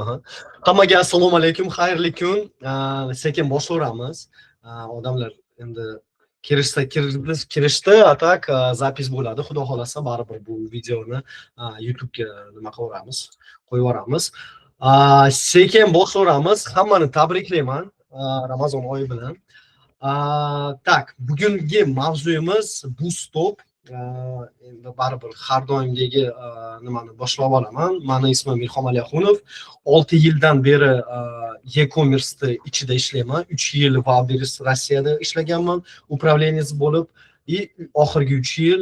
Aha. Hammaga assalomu alaykum, xayrli kun. Sekin boshlayveramiz. Odamlar endi kirishdi, atak zapis bo'ladi. Xudo xolasa baribir bu videoni YouTube ga nima qilaveramiz, qo'yaveramiz. Sekin boshlayveramiz. Hammani tabriklayman Ramazon oyi bilan. Tak, bugungi mavzuyimiz Bootstop. Endi baribir har doimdagi nimani boshlab olaman. Meni ismim Ilhom Aliyaxunov. 6 yildan beri e-commerce ichida ishlayman. 3 yil Wildberries Rossiyada ishlaganman, upravleniyasi bo'lib, oxirgi 3 yil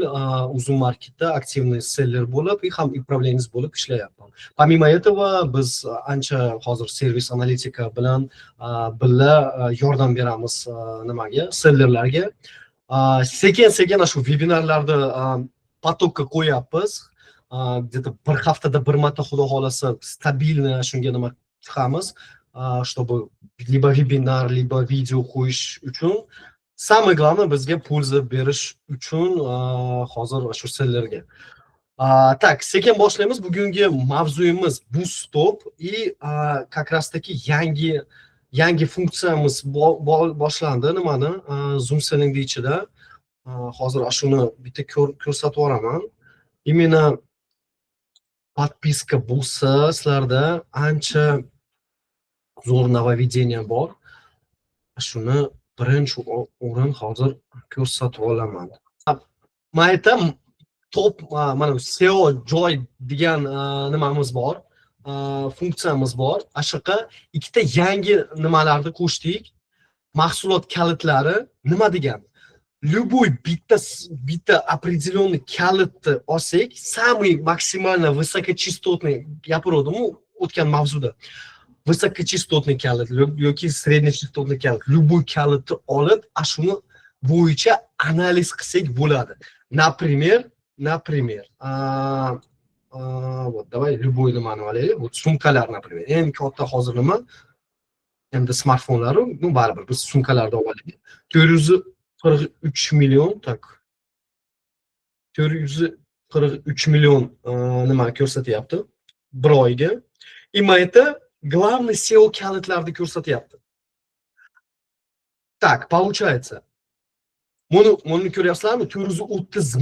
Uzum marketda aktivniy seller bo'lib, ham upravleniyasi bo'lib ishlayapman. Помимо этого, biz ancha hozir servis analitika bilan birga yordam beramiz nimaga, sellerlarga. Sekin shu vebinarlarda потокка qo'yapmiz. Где-то bir haftada bir marta xudo xolasa stabilni shunga nima chiqamiz, чтобы либо webinar, либо video qo'yish uchun. Самое главное bizga pulza berish uchun hozir shu sellerga. Так, sekin boshlaymiz. Bugungi mavzuyimiz Bootstop и как раз таки yangi funksiyamiz boshlandi nimani Zoom selling ichida. Hozir shuni bitta ko'rsatib yuboraman. Именно подписка bo'lsa, sizlarda ancha zo'r нововведение bor. Shuni birinchi o'rin hozir ko'rsatib olaman. Men aytam top mana SEO joy degan nimamiz bor. Funksiyamiz bor. Ashaqa ikkita yangi nimalarni qo'shdik. Mahsulot kalitlari nima degani? Любой bitta определенный kalitni olsak, самый максимально высокочастотный gapirdim o'tgan mavzuda. Высокочастотный kalit yoki среднечастотный kalit, любой kalitni olib, shuni bo'yicha analiz qilsak bo'ladi. Например, вот давай любой nimani olaylik. Вот sumkalar, например. Eng katta hozir nima? Endi smartfonlar, baribir biz sumkalarni olaylik. 443 million, tak. 443 million nima ko'rsatyapti bir oyga. Imayta главный SEO kalitlarni ko'rsatyapti. Так, получается. Buni ko'ryapsizlarmi? 430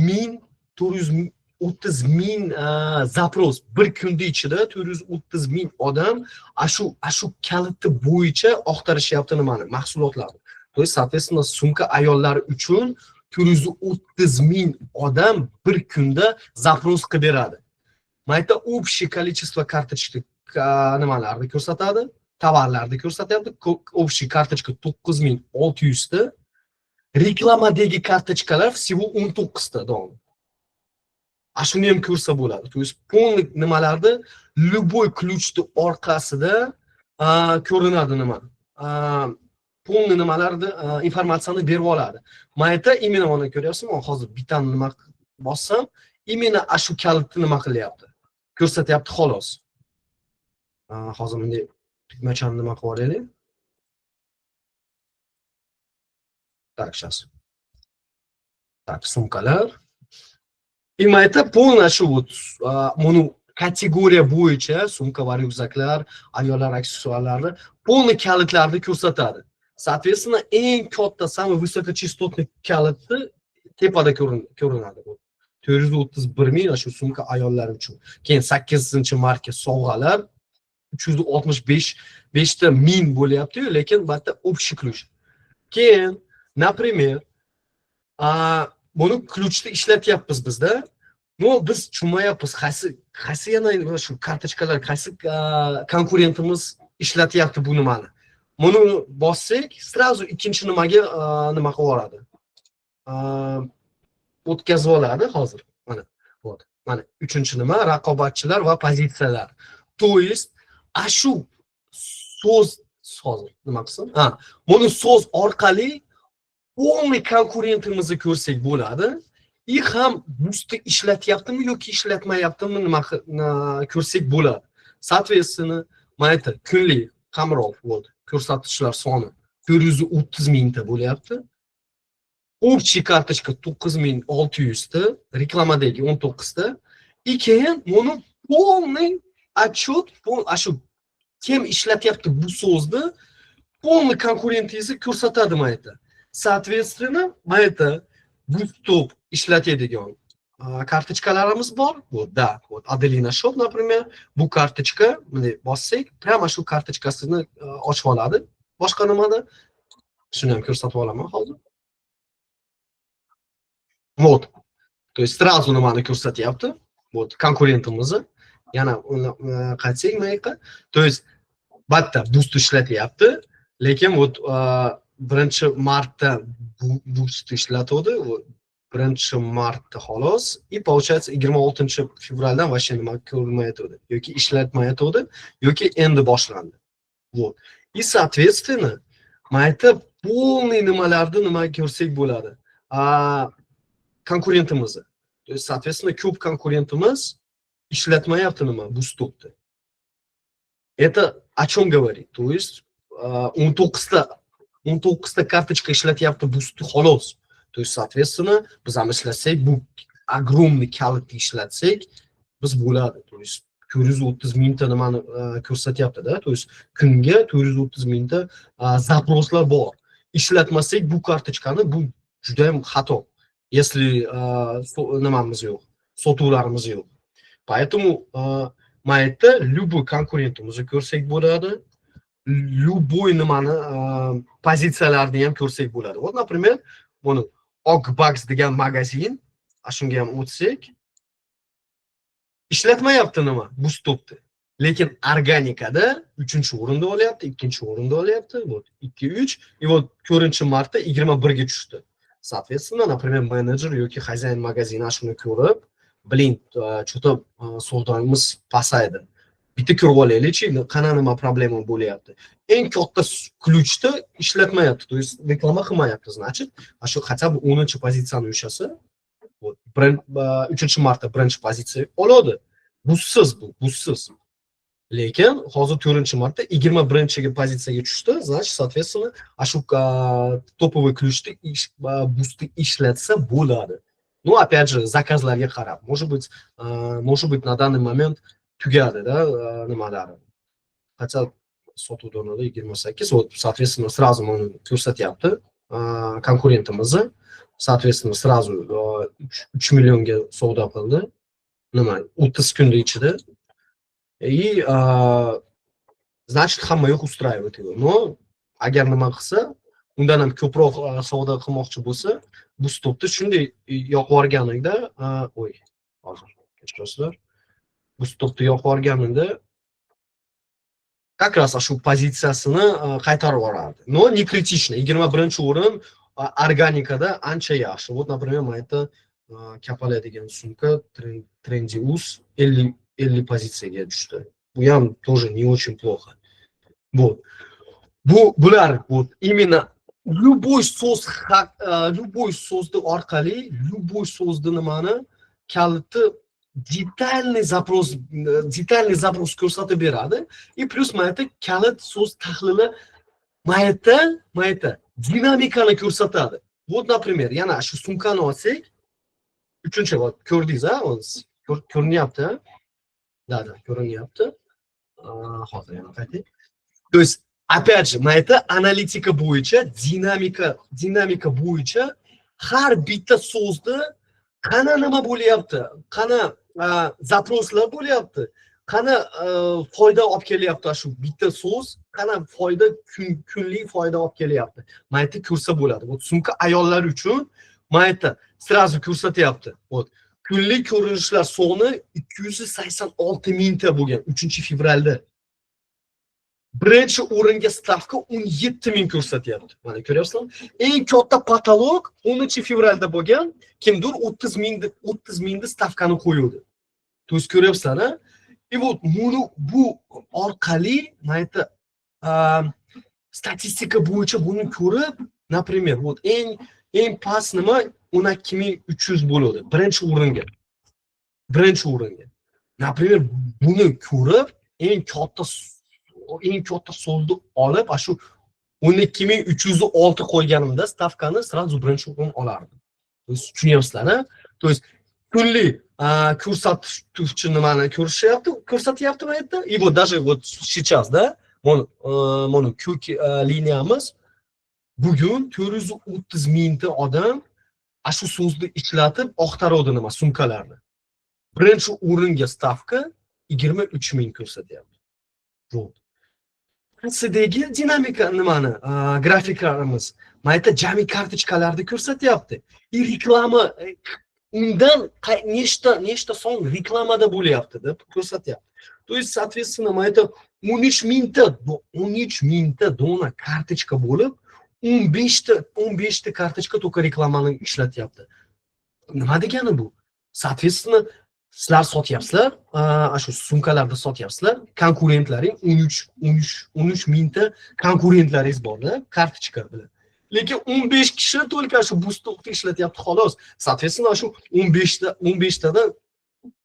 ming zapros bir kunda ichida 430 ming odam shu kalitni bo'yicha oqtarishyapti nimani? Mahsulotlarni. То есть, соответственно, sumka ayollar uchun 430 ming odam bir kunda zapros qilib beradi. Mana bu общее количество карточек nimalarni ko'rsatadi? Tovarlarni ko'rsatyapti. Общий kartochka 9600 ta. Reklamadagi kartochkalar всего 19 ta dom. Shuni ham ko'rsa bo'ladi. То есть, полный nimalarni любой ключni orqasida ko'rinadi nima? Полный nimalarni informatsiyani berib oladi. Mana bu imенно mana ko'ryapsizmi? Hozir bitani nima bossam, imенно shu kalitni nima qilyapti? Ko'rsatyapti xolos. Hozir bunday tugmachani nima qilib olaylik? Так, сейчас. Так, sumkalar. И это полностью вот kategoriya bo'yicha sumka va ryukzaklar, ayollar aksessuarlari полный kalitlarni ko'rsatadi. Соответственно, eng katta, самый высокочастотный kalitni tepada ko'rinadi. 431 ming shu sumka ayollar uchun. Keyin 8-marka sovg'alar 365 ta ming bo'lyapti-yu, lekin bitta общий ключ. Keyin, например, buni ключni ishlatyapmiz bizda. Biz tushunmayapmiz, qaysi yana shu kartochkalar, qaysi konkurentimiz ishlatyapti bu nimani. Buni bossak, сразу ikkinchi nimaga nima qilib yuboradi. O'tkazib oladi hozir. Mana, вот. Mana uchinchi nima, raqobatchilar va pozitsiyalar. То есть, shu so'z hozir nima qilsin? Buni so'z orqali полный konkurentimizni ko'rsak bo'ladi. И ham boost ishlatyaptimi yoki ishlatmayaptimi nima ko'rsak bo'ladi. Соответственно, mana bu kunlik qamrov, вот, ko'rsatkichlar soni 430 mingta bo'lyapti. Общий kartochka 9600 ta, reklamadagi 19 ta. И keyin buni полный отчет, shu kim ishlatyapti bu so'zni, полный konkurentingizni ko'rsatadi mana yerda. Soответственно, mana yerda bu stop ishlatadigan kartochkalarimiz bor. Bu da, вот Adelina Shop, например, bu kartochka, bunday bossak, prямо shu kartochkasini ochib oladi. Boshqa nimada? Shuni ham ko'rsatib olaman hozir. Вот. То есть сразу nimani ko'rsatyapti? Вот konkurentimizni. Yana qaytsak mana yoqqa. То есть batta boost ishlatyapti, lekin вот 1-martda boost ishlatadi. 1-martda xolos. И получается 26-fevraldan вообще nima ko'rmayotdi yoki ishlatmayotdi yoki endi boshlandi. Вот. И соответственно, mana yerda полный nimalarni nima ko'rsak bo'ladi. Konkurentimizni. То есть соответственно, ko'p konkurentimiz ishlatmayapti nima bu stopni. Это о чем говорит? То есть 19 карточка ishlatyapti boost xolos. То есть соответственно, biz ham ishlatsak, bu огромный kalitni ishlatsak, biz bo'ladi. То есть 430 mingta nimani ko'rsatyapti-da. То есть kunga 430 mingta zaproslar bor. Ishlatmasak bu kartochkani, bu juda ham xato. Если nimamiz yo'q, sotuvlarimiz yo'q. Поэтому mana yerda любой konkurentimizni ko'rsak bo'ladi, любой nimani pozitsiyalarni ham ko'rsak bo'ladi. Вот, например, buni Ogbax degan magazin, shunga ham o'tsak, ishlatmayapti nima bu stopni. Lekin organikada 3-o'rinda olyapti, 2-o'rinda olyapti, вот 2-3, и вот 4-martda 21 ga tushdi. Соответственно, например, менеджер yoki хозяин magazini shuni ko'rib, blin, что-то savdoimiz pasaydi. Bitta ko'rib olaylik-chi, qana nima problema bo'lyapti. Eng katta ключni ishlatmayapti, то есть reklama qilmayapti, значит, shu хотя бы 10-pozitsiyani ushlasa, вот 3-martda 1-pozitsiya oladi. Busiz bu, busiz. Lekin hozir 4-martda 21-ga pozitsiyaga tushdi, значит, соответственно, shu topovoy ключni boostni ishlatsa bo'ladi. Ну, опять же, заказlarga qarab. Может быть, на данный момент tugadi da nimalari. Хотя sotuv donada 28, вот, соответственно, сразу mana ko'rsatyapti konkurentimizni. Соответственно, сразу 3 millionga savdo qildi. Nima? 30 kunda ichida. И значит, hamma yo'q устраивает его. Но agar nima qilsa, undan ham ko'proq savdo qilmoqchi bo'lsa, bu stopni shunday yoqib yuborganingda, hozir kechirasizlar. Bu stopni yoqib yuborganingda как раз shu pozitsiyasini qaytarib yuboradi. Но не критично. 21-o'rin organikada ancha yaxshi. Вот, например, mana yerda Kapala degan sumka Trendyus 50 pozitsiyaga tushdi. Bu ham тоже не очень плохо. Вот. Bular вот именно любой so'zni orqali, любой so'zni nimani kaliti детальный запрос ko'rsatib beradi. И plus mana yerda kalit so'z tahlili mana yerda dinamikani ko'rsatadi. Вот, например, yana shu sumkani olsak, 3-chi ko'rdingiz-a? Ko'rinyapti. Да, ko'rinyapti. Hozir yana qaytay. То есть, опять же, mana yerda analitika bo'yicha, dinamika bo'yicha har bitta so'zni qana nima bo'lyapti, qana zaproslar bo'lyapti, qana foyda olib kelyapti shu bitta so'z, qana foyda kunlik foyda olib kelyapti. Mana yerda ko'rsa bo'ladi. Вот sumka ayollar uchun mana yerda сразу ko'rsatyapti. Вот kunlik ko'rinishlar soni 286 mingta bo'lgan 3-fevralda. Birinchi o'ringa stavka 17 ming ko'rsatyapti. Mana ko'ryapsizlarmi? Eng katta patolog 10-fevralda bo'lgan, kimdir 30 mingda stavkani qo'yildi. То есть ko'ryapsizlar-a? И вот bu orqali mana yerda statistika bo'yicha buni ko'rib, например, вот eng past nima 12300 bo'ladi birinchi o'ringa. Например, buni ko'rib eng katta so'zni olib, shu 12306 qo'yganimda stavkani сразу birinchi o'rin olardim. То есть tushunyapsizlar-a? То есть kunlik ko'rsatuvchi nimani ko'rsatyapti bu yerda. И вот даже вот сейчас, да, mana ko'k liniyamiz bugun 430 mingta odam shu so'zni ishlatib oqtaradi nima sumkalarni. Birinchi o'ringa stavka 23 ming ko'rsatyapti. Вот. Sidagi dinamika nimani grafiklarimiz mana yerda jami kartochkalarni ko'rsatyapti. И reklama undan nechta son reklamada bo'lyapti deb ko'rsatyapti. То есть соответственно mana yerda 13 mingta dona kartochka bo'lib 15 ta kartochka только reklamani ishlatyapti. Nima degani bu? Soответственно sizlar sotyapsizlar, shu sumkalarni sotyapsizlar, konkurentlaring 13 mingta konkurentlaringiz bor-da, kartochka bilan. Lekin 15 kishi только shu bustokni ishlatyapti xolos. Soответственно shu 15 tadan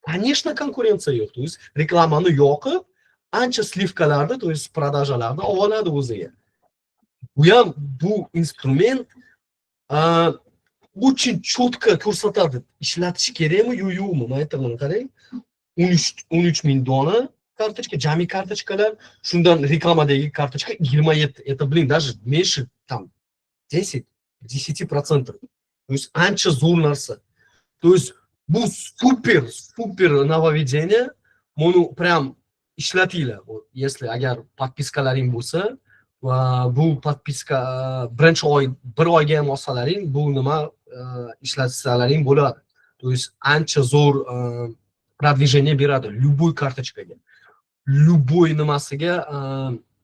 конечно konkurensiya yo'q. То есть reklamani yoqib, ancha slivkalarni, то есть продажаларni oladi o'ziga. Bu instrument очень четко ko'rsatadi. Ishlatish kerakmi, yo'qmi? Mana yerda qarang. 13 ming dona kartochka, jami kartochkalar, shundan reklamadagi kartochka 27. Это, блин, даже меньше там 10%. То есть ancha zo'r narsa. То есть bu super нововведение. Buni прям ishlatinglar. Если agar подпискalaring bo'lsa, va bu podpiska birinchi oy, bir oyga ham olsalaring, bu nima ishlatsalaring bo'ladi. То есть ancha zo'r продвижение beradi любой карточкаga. Любой nimasiga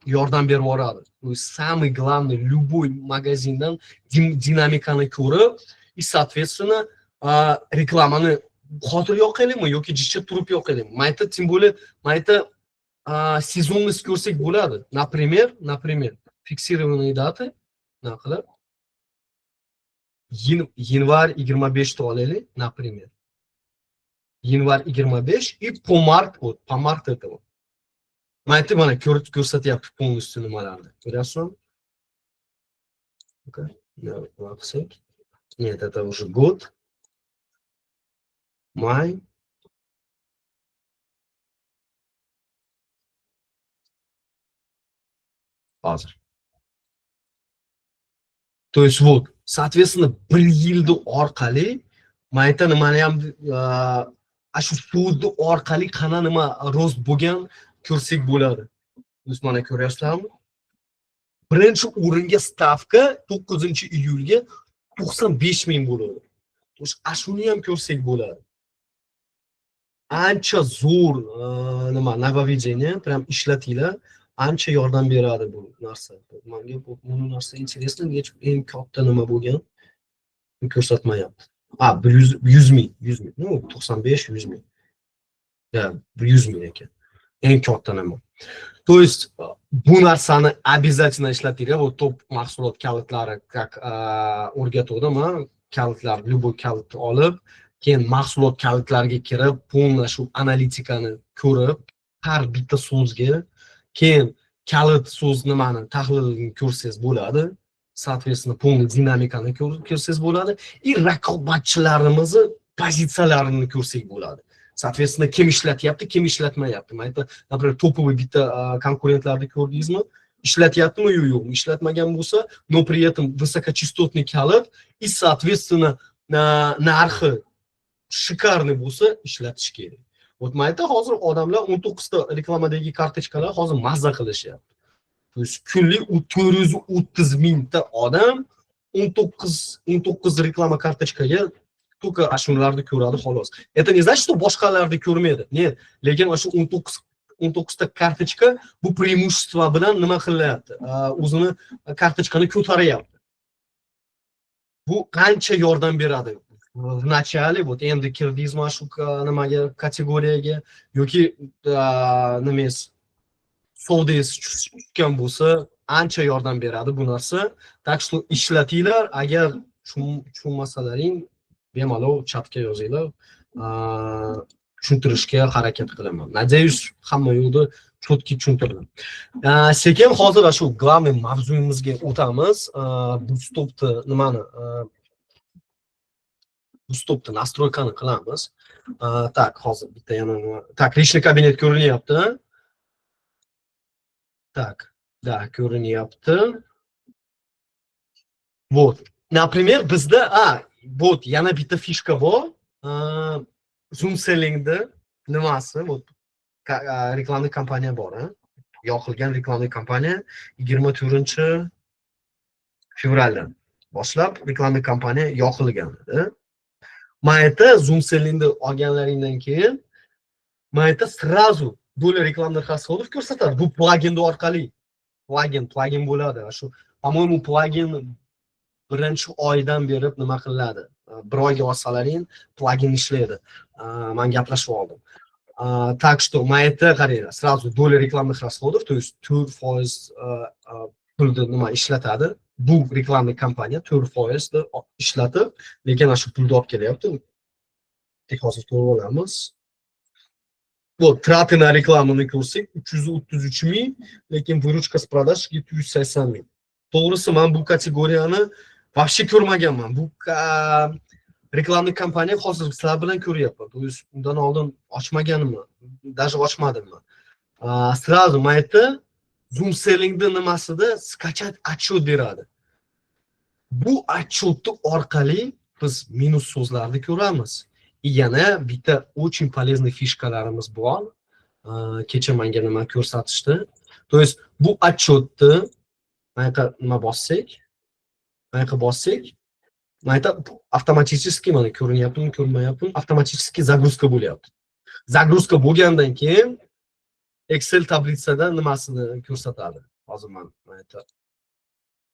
yordam berib boradi. То есть самый главный любой magazindan dinamikani ko'rib, и соответственно reklamani xotir yoqaylikmi yoki jichib turib yoqaylikmi. Mayta тем более mayta сезонность ko'rsak bo'ladi. Например, фиксированные даты naqilib yanvar 25 ta olaylik, например. Yanvar 25 и по март этого. Mana ko'rsatyapti полностью nimalarni. Ko'ryapsizmi? Okay. Нет, это уже год. Май. Hozir. То есть вот, соответственно, bir yilda orqali mana yerda nimani ham shu so'zni orqali qana nima rost bo'lgan ko'rsak bo'ladi. Biz mana ko'ryapsizlarmi? Birinchi o'ringa stavka 9-iyulga 95 ming bo'ladi. То есть shuni ham ko'rsak bo'ladi. Ancha zo'r nima нововведение, прям ishlatinglar. Ancha yordam beradi bu narsa. Menga bu narsa интересно, eng katta nima bo'lgan ko'rsatmayapti. 100 ming. Ну, 95, 100 ming. Ya, 100 ming ekan. Eng katta nima. То есть bu narsani обязательно ishlatinglar. Bu top mahsulot kalitlari как o'rgatuvdim, kalitlar, любой kalit olib, keyin mahsulot kalitlariga kirib, полный shu analitikani ko'rib, har bitta so'zga keyin kalit so'z nimani tahlilini ko'rsangiz bo'ladi. Соответственно, полный dinamikani ko'rsangiz bo'ladi. И raqobatchilarimizni pozitsiyalarini ko'rsak bo'ladi. Соответственно, kim ishlatyapti, kim ishlatmayapti. Mana например, topoviy bitta konkurentlarni ko'rdingizmi? Ishlatyaptimi yo'qmi? Ishlatmagan bo'lsa, но при этом высокочастотный kalit и соответственно narxi shikarni bo'lsa, ishlatish kerak. Вот mana yerda hozir odamlar 19 ta reklamadagi kartochkalar hozir mazza qilishyapti. То есть kunlik 430 mingta odam 19 reklama kartochkaga только shularni ko'radi xolos. Это не значит, что boshqalarni ko'rmaydi. Нет, lekin shu 19 ta kartochka bu преимущество bilan nima qilyapti? O'zini kartochkani ko'taryapti. Bu qancha yordam beradi? В начале, вот endi kirdingizmi shu nimaga kategoriyaga yoki nimas savdoyingiz tushgan bo'lsa, ancha yordam beradi bu narsa. Так что ishlatinglar, agar tushunmasalaring bemalol chatga yozinglar. Tushuntirishga harakat qilaman. Надеюсь, hamma yo'lda cho'tki tushuntirdim. Sekin hozir shu главный mavzuyimizga o'tamiz. Bu stopni nimani? Bu stopni nastroykani qilamiz. Tak, hozir bitta yana tak, lичный kabinet ko'rinyapti. Так, да, ko'rinyapti. Вот. Например, bizda вот yana bitta fishka bor. Zoom sellingda nimasi? Вот reklamli kompaniya bor, yoqilgan reklamli kompaniya 24-fevraldan boshlab reklamli kompaniya yoqilgan edi. Mana yerda Zoom sellingni olganlaringdan keyin mana yerda сразу do'li reklamni расходов ko'rsatadi. Bu plugin orqali plugin bo'ladi. Shu, по-моему, plugin birinchi oydan berib nima qilinadi? Bir oyga olsalaring plugin ishlaydi. Men gaplashib oldim. Так что mana yerda qaranglar, сразу do'li reklamных расходов, то есть 4% pulni nima ishlatadi. Bu reklamli kompaniya 4% ni ishlatib, lekin shu pulni olib kelyapti. Hozir ko'rib olamiz. Вот, траты на рекламу ko'rsak 333 ming, lekin выручка с продаж 780 ming. To'g'risi men bu kategoriyani вообще ko'rmaganman. Bu reklamli kompaniya hozir sizlar bilan ko'ryapman. То есть undan oldin ochmaganman, даже ochmadim men. Сразу mana yerda Zoom sellingda nimasida skachat отчет beradi. Bu отчетni orqali biz minus so'zlarni ko'ramiz. Yana bitta очень полезный fishkalarimiz bor. Kecha menga nima ko'rsatishdi. То есть bu отчетni mana yoqqa nima bossak, mana yerda avtomatически mana ko'rinyaptimi, ko'rinmayaptimi, avtomatически загрузка bo'lyapti. Загрузка bo'lgandan keyin Excel tablisada nimasini ko'rsatadi. Hozir men mana yerda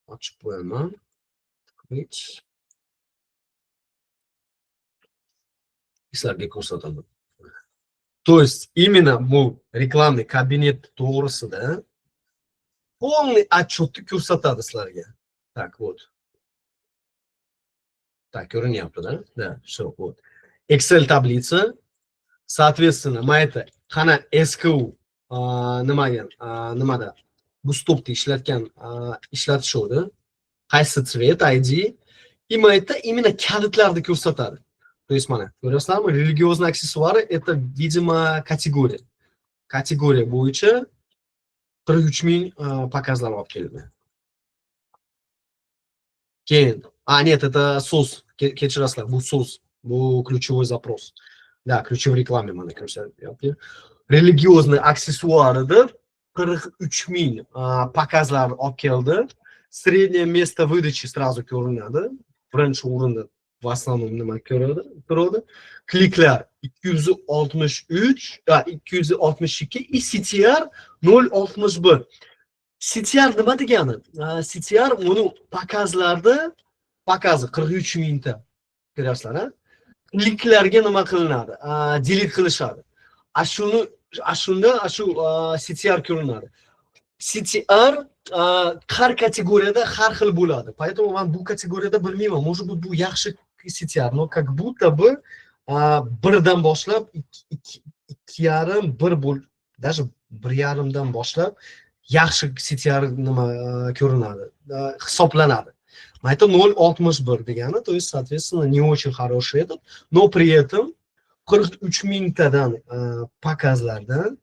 ochib qo'yaman. Sizlarga ko'rsataman. То есть именно bu reklamli kabinet to'g'risida полный отчетni ko'rsatadi sizlarga. Так, вот. Так, ko'rinyapti-da? Да, всё, вот. Excel tablitsa, соответственно, mana yerda qana SKU nimada bu stopni ishlatishadi. Qaysi цвет, ID, и mana yerda именно kalitlarni ko'rsatadi. То есть mana, ko'rasizlarmi? Religiozniy aksessuari это, видимо, kategoriya. Kategoriya bo'yicha 43 ming pokazlar olib keldi. Keyin, нет, это so'z. Kechirasizlar, bu so'z. Bu ключевой запрос. Да, ключевой рекламе mana ko'rsatyapti. Religiozniy aksessuarida 43 ming pokazlar olib keldi. Среднее место выдачи сразу ko'rinadi. Birinchi o'rinda в основном nima ko'radi? Kliklar 263, 262 и CTR 0.61. CTR nima degani? CTR uni pokazi 43 mingta. Ko'rasizlar, ha? Kliklarga nima qilinadi? Delete qilishadi. Shunda shu CTR ko'rinadi. CTR har kategoriyada har xil bo'ladi. Поэтому men bu kategoriyada bilmayman. Может быть, bu yaxshi CTR, но как будто бы birdan boshlab 2,5 1 даже 1,5dan boshlab yaxshi CTR nima ko'rinadi, hisoblanadi. Mana aytdim 0.61 degani, то есть соответственно не очень хороший этот, но при этом 43 mingtadan pokazlardan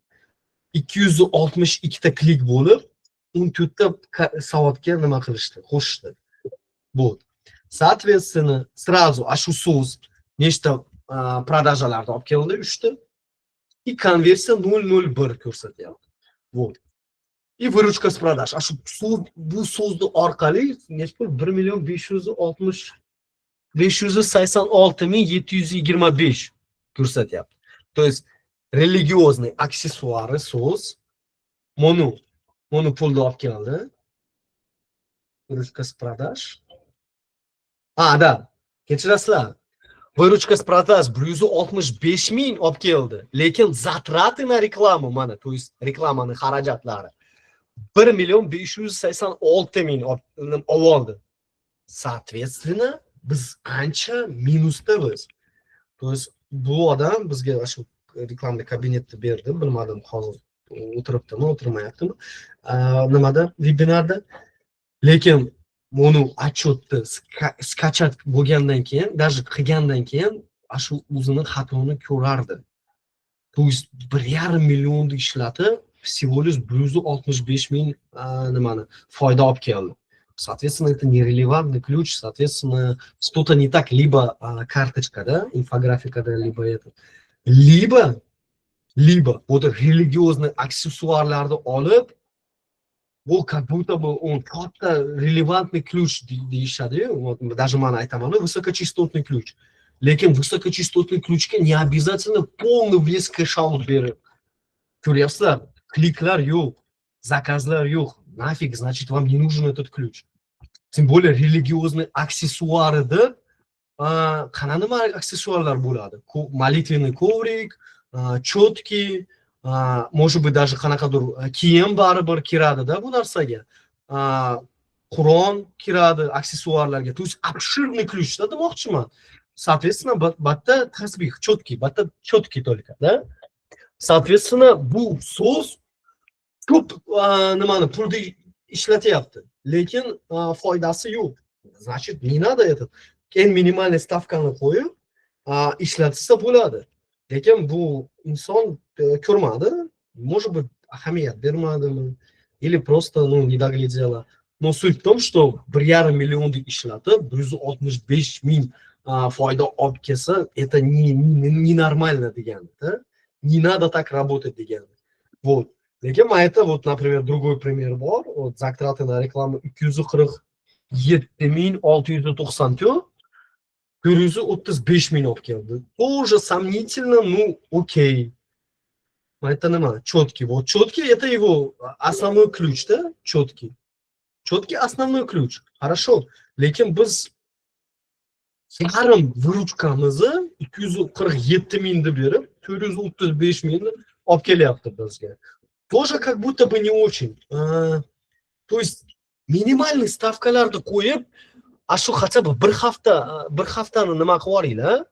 262 ta klik bo'lib 14 ta savodga nima qilishdi, qo'shishdi. Вот. Соответственно, сразу shu so'z nechta продажаларni olib keldi, 3 ta. И конверсия 0.01 ko'rsatyapti. Вот. И выручка с продаж. Bu so'zni orqali nechta pul? 1,586,725 ko'rsatyapti. То есть religiozniy aksessuari so'z monopolni olib keldi. Выручка с продаж. Да. Kechirasizlar. Выручка с продаж 165 ming olib keldi. Lekin zatrаты на рекламу mana, то есть reklamaning xarajatlari 1,586,000 oldi. Соответственно, biz ancha minusdamiz. То есть bu odam bizga shu reklamli kabinetni berdi. Bilmadim hozir o'tiribdimi, o'tirmayaptimi. Nimada, webinarda. Lekin buni отчетni skachat bo'lgandan keyin, даже qilgandan keyin shu o'zini xatoni ko'rardi. То есть 1,5 millionni ishlatib, всего лишь 165 ming nimani foyda olib keldi. Соответственно, это нерелевантный ключ, соответственно, что-то не так, либо карточка, да, инфографика, да, либо это, либо вот религиозные аксессуарларды olib, bu как будто бы он katta релевантный ключ deyishadi, вот даже mana aytaman, высокочастотный ключ. Lekin высокочастотный ключga не обязательно полный вес кэш-аут berib. Ko'ryapsizlar, kliklar yo'q, заказlar yo'q. Нафиг, значит, вам не нужен этот ключ. Тем более религиозный аксессуарida qana nima аксессуарлар bo'ladi? Молитвенный коврик, четки, может быть даже qanaqadir kiyim baribir kiradi da bu narsaga. Qur'on kiradi аксессуарларga. То есть обширный ключ da demoqchiman. Соответственно, batta tasbih, четкий, batta четкий только, да? Соответственно, bu so'z ko'p nimani pulda ishlatyapti, lekin foydasi yo'q. Значит, не надо этот. Eng minimal stavkani qo'yib ishlatsa bo'ladi. Lekin bu inson ko'rmadi, может быть, ahamiyat bermadimi, или просто, не доглядела. Но суть в том, что 1,5 millionni ishlatib 165 ming foyda olib kelsa, это ненормально degani, да? Не надо так работать degani. Вот. Lekin mana это вот, например, другой пример bor. Вот затраты на рекламу 247.694, 435 ming olib keldi. Тоже сомнительно, окей. Это нема, четкий. Вот четкий это его основной ключ, да? Четкий. Четкий основной ключ. Хорошо. Lekin biz yarim vыручкamizni 247 mingni berib, 435 mingni olib kelyapti bizga. Тоже как будто бы не очень. То есть минимальный stavkalarni qo'yib, shu хотя бы bir haftani nima qilib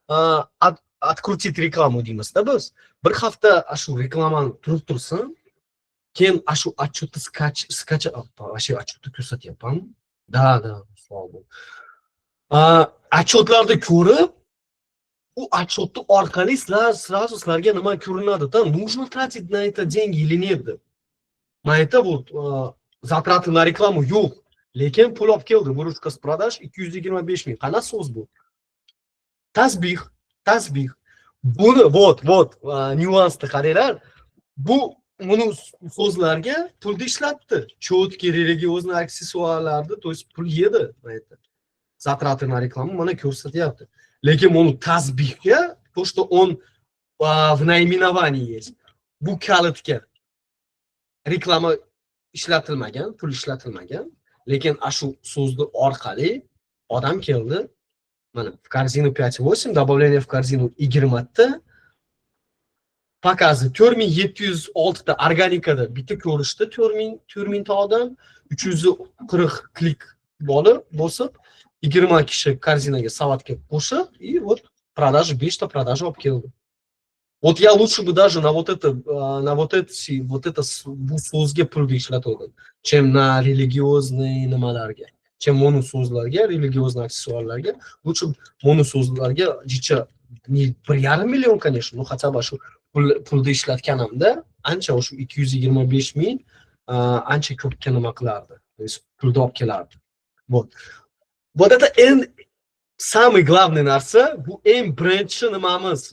yuboringlar, открутить рекламу deymizda biz. Bir hafta shu reklamani turib tursin, keyin shu отчетni вообще отчетni ko'rsatyapman. Да, слава богу. Отчетlarni ko'rib, u отчетni orqali сразу sizlarga nima ko'rinadi-da, нужно тратить на это деньги или нет deb. На это вот затраты на рекламу yo'q, lekin pul olib keldi. Выручка с продаж 225 ming. Qana so'z bu? Tasbih. Buni вот nyuansni qaranglar. Bu uni so'zlarga pulni ishlatdi. Четкий религиозный аксессуарларды, то есть pul yedi. Затраты на рекламу mana ko'rsatyapti. Lekin uni tasbihga, то что он в наименовании есть. Bu kalitga reklama ishlatilmagan, pul ishlatilmagan. Lekin shu so'zni orqali odam keldi. Mana в корзину 5.8, добавление в корзину 20 ta, показы 4706 ta organikada bitta ko'rishdi, 4000 ta odam, 340 klik bosib, 20 kishi korзинаga savatga qo'shib, и вот продажи, 5 ta продажи olib keldi. Вот я лучше бы даже на вот это bu so'zga pulni ishlatgandim, чем на религиозные nimalarga, чем mono so'zlarga, религиозный аксессуарларga. Лучше mono so'zlarga jicha 1,5 million, конечно, но хотя бы shu pulni ishlatganimda ancha shu 225 ming ancha ko'pga nima qilardi, то есть pulni olib kelardi. Вот это самый главный narsa, bu eng birinchi nimamiz,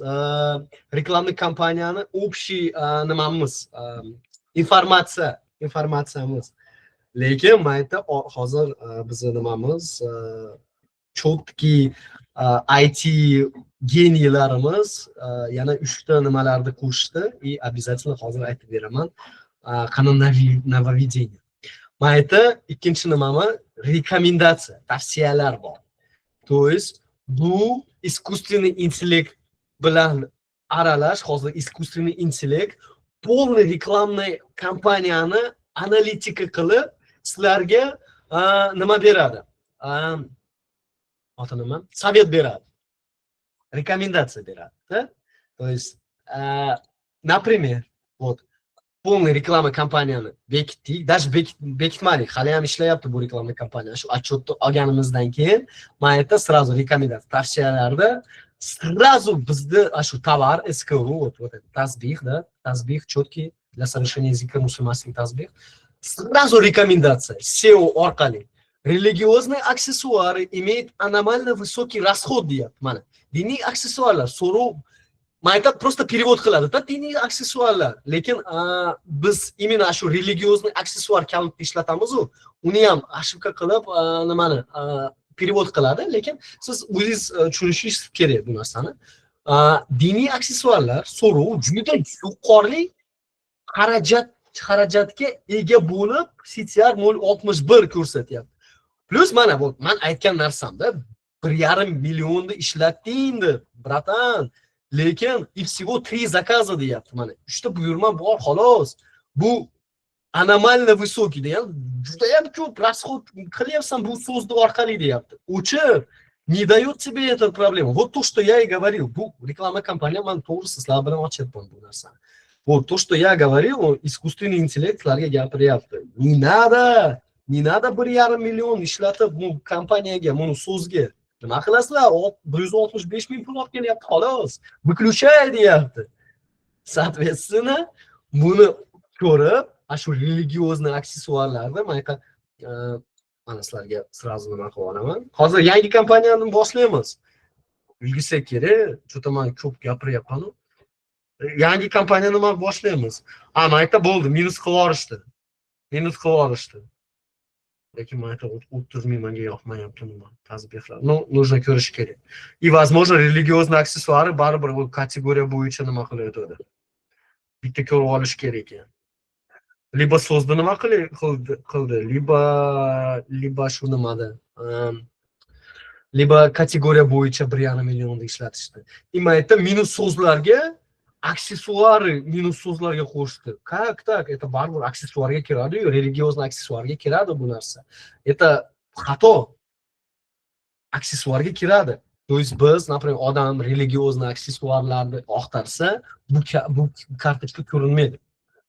reklamli kompaniyani общий nimamiz, informatsiyamiz. Lekin mana ayta hozir bizni nimamiz, cho'tki IT geniylarimiz yana 3 ta nimalarni qo'shdi, и обязательно hozir aytib beraman. Qani нововведение. Mana ayta ikkinchi nimamiz rekomendatsiya, tavsiyalar bor. То есть bu искусственный интеллект bilan aralash, hozir искусственный интеллект полный reklamный kompaniyani analitika qilib sizlarga nima beradi? Nima? Savet beradi. Rekomendatsiya beradi, да? То есть например, вот полный reklama kompaniyani bekitdik, даже bekitmadik, hali ham ishlayapti bu reklama kompaniya. Shu отчетni olganimizdan keyin mana yerda сразу rekomendatsiya, tavsiyalarda сразу bizda shu tovar SKU, вот этот tasbih, да, tasbih четкий для совершения языка мусульманский tasbih. Сразу рекомендация SEO orqali. Религиозные аксессуары имеют аномально высокий расход deyapti. Mana diniy aksessuarlar so'rov mayda просто перевод qiladi. Da diniy aksessuarlar. Lekin biz именно shu религиозный aksessuar kalit ishlatamiz-ku, uni ham ошибка qilib nimani перевод qiladi, lekin siz o'zingiz tushunishingiz kerak bu narsani. Diniy aksessuarlar so'rov juda yuqori xarajatga ega bo'lib, CTR 0.61 ko'rsatyapti. Plus mana bu men aytgan narsamda 1,5 millionni ishlatding deb, bratan. Lekin всего 3 заказа deyapti. Mana 3 ta buyurma bor xolos. Bu аномально высокий deyapti. Juda ham ko'p расход qilyapsan bu so'zni orqali deyapti. O'chir не дает тебе эту проблему. Вот то, что я и говорил. Bu reklama kompaniya men to'g'ri sizlar bilan ochyapman bu narsani. Вот то, что я говорил, искусственный интеллектlarga gapiryapti. Не надо 1,5 million ishlatib bu kompaniyaga, buni so'zga. Nima qilasizlar? 165 ming pul olib kelyapti xolos. Выключай deyapti. Соответственно, buni ko'rib, shu религиозный aksessuarlarni mana sizlarga сразу nima qilib olaman. Hozir yangi kompaniyani boshlaymiz. Bilgisi kerak, juda men ko'p gapiryapman. Yangi kompaniyani nima boshlaymiz? Mayda bo'ldi, minus qilib yuborishdi. Lekin mayda 30 ming menga yoqmayapti nima tasbihlar. Нужно ko'rish kerak. И возможно, религиозный aksessuari baribir bu kategoriya bo'yicha nima qilayotadi. Bitta ko'rib olish kerak ekan. Liba so'zni nima qildi, liba shu nimada. Liba kategoriya bo'yicha 1,5 millionni ishlatishdi. Mayda minus so'zlarga aksessuari minus so'zlarga qo'shdi. Как так? Это baribir aksessuarga kiradi-yu, религиозный aksessuarga kiradi bu narsa. Это xato. Aksessuarga kiradi. То есть biz, например, odam религиозный aksessuarlarni oqtarsa, bu kartochka ko'rinmaydi.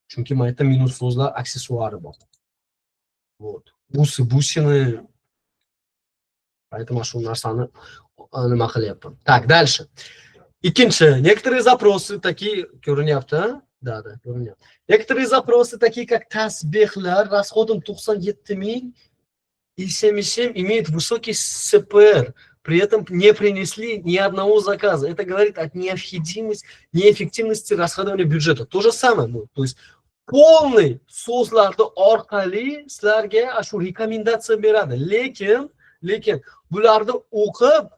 Chunki mayda minus so'zlar aksessuari bor. Вот. Busini поэтому shu narsani nima qilyapman. Так, дальше. Ikkinchi, некоторые запросы такие, ko'rinyapti, да, ko'rinyapti. Некоторые запросы такие, как tasbihlar расходом 97 ming и 77 имеют высокий СПР, при этом не принесли ни одного заказа. Это говорит о неэффективности расходования бюджета. То же самое, то есть полный so'zlarni orqali sizlarga shu rekomendatsiya beradi. Lekin bularni o'qib,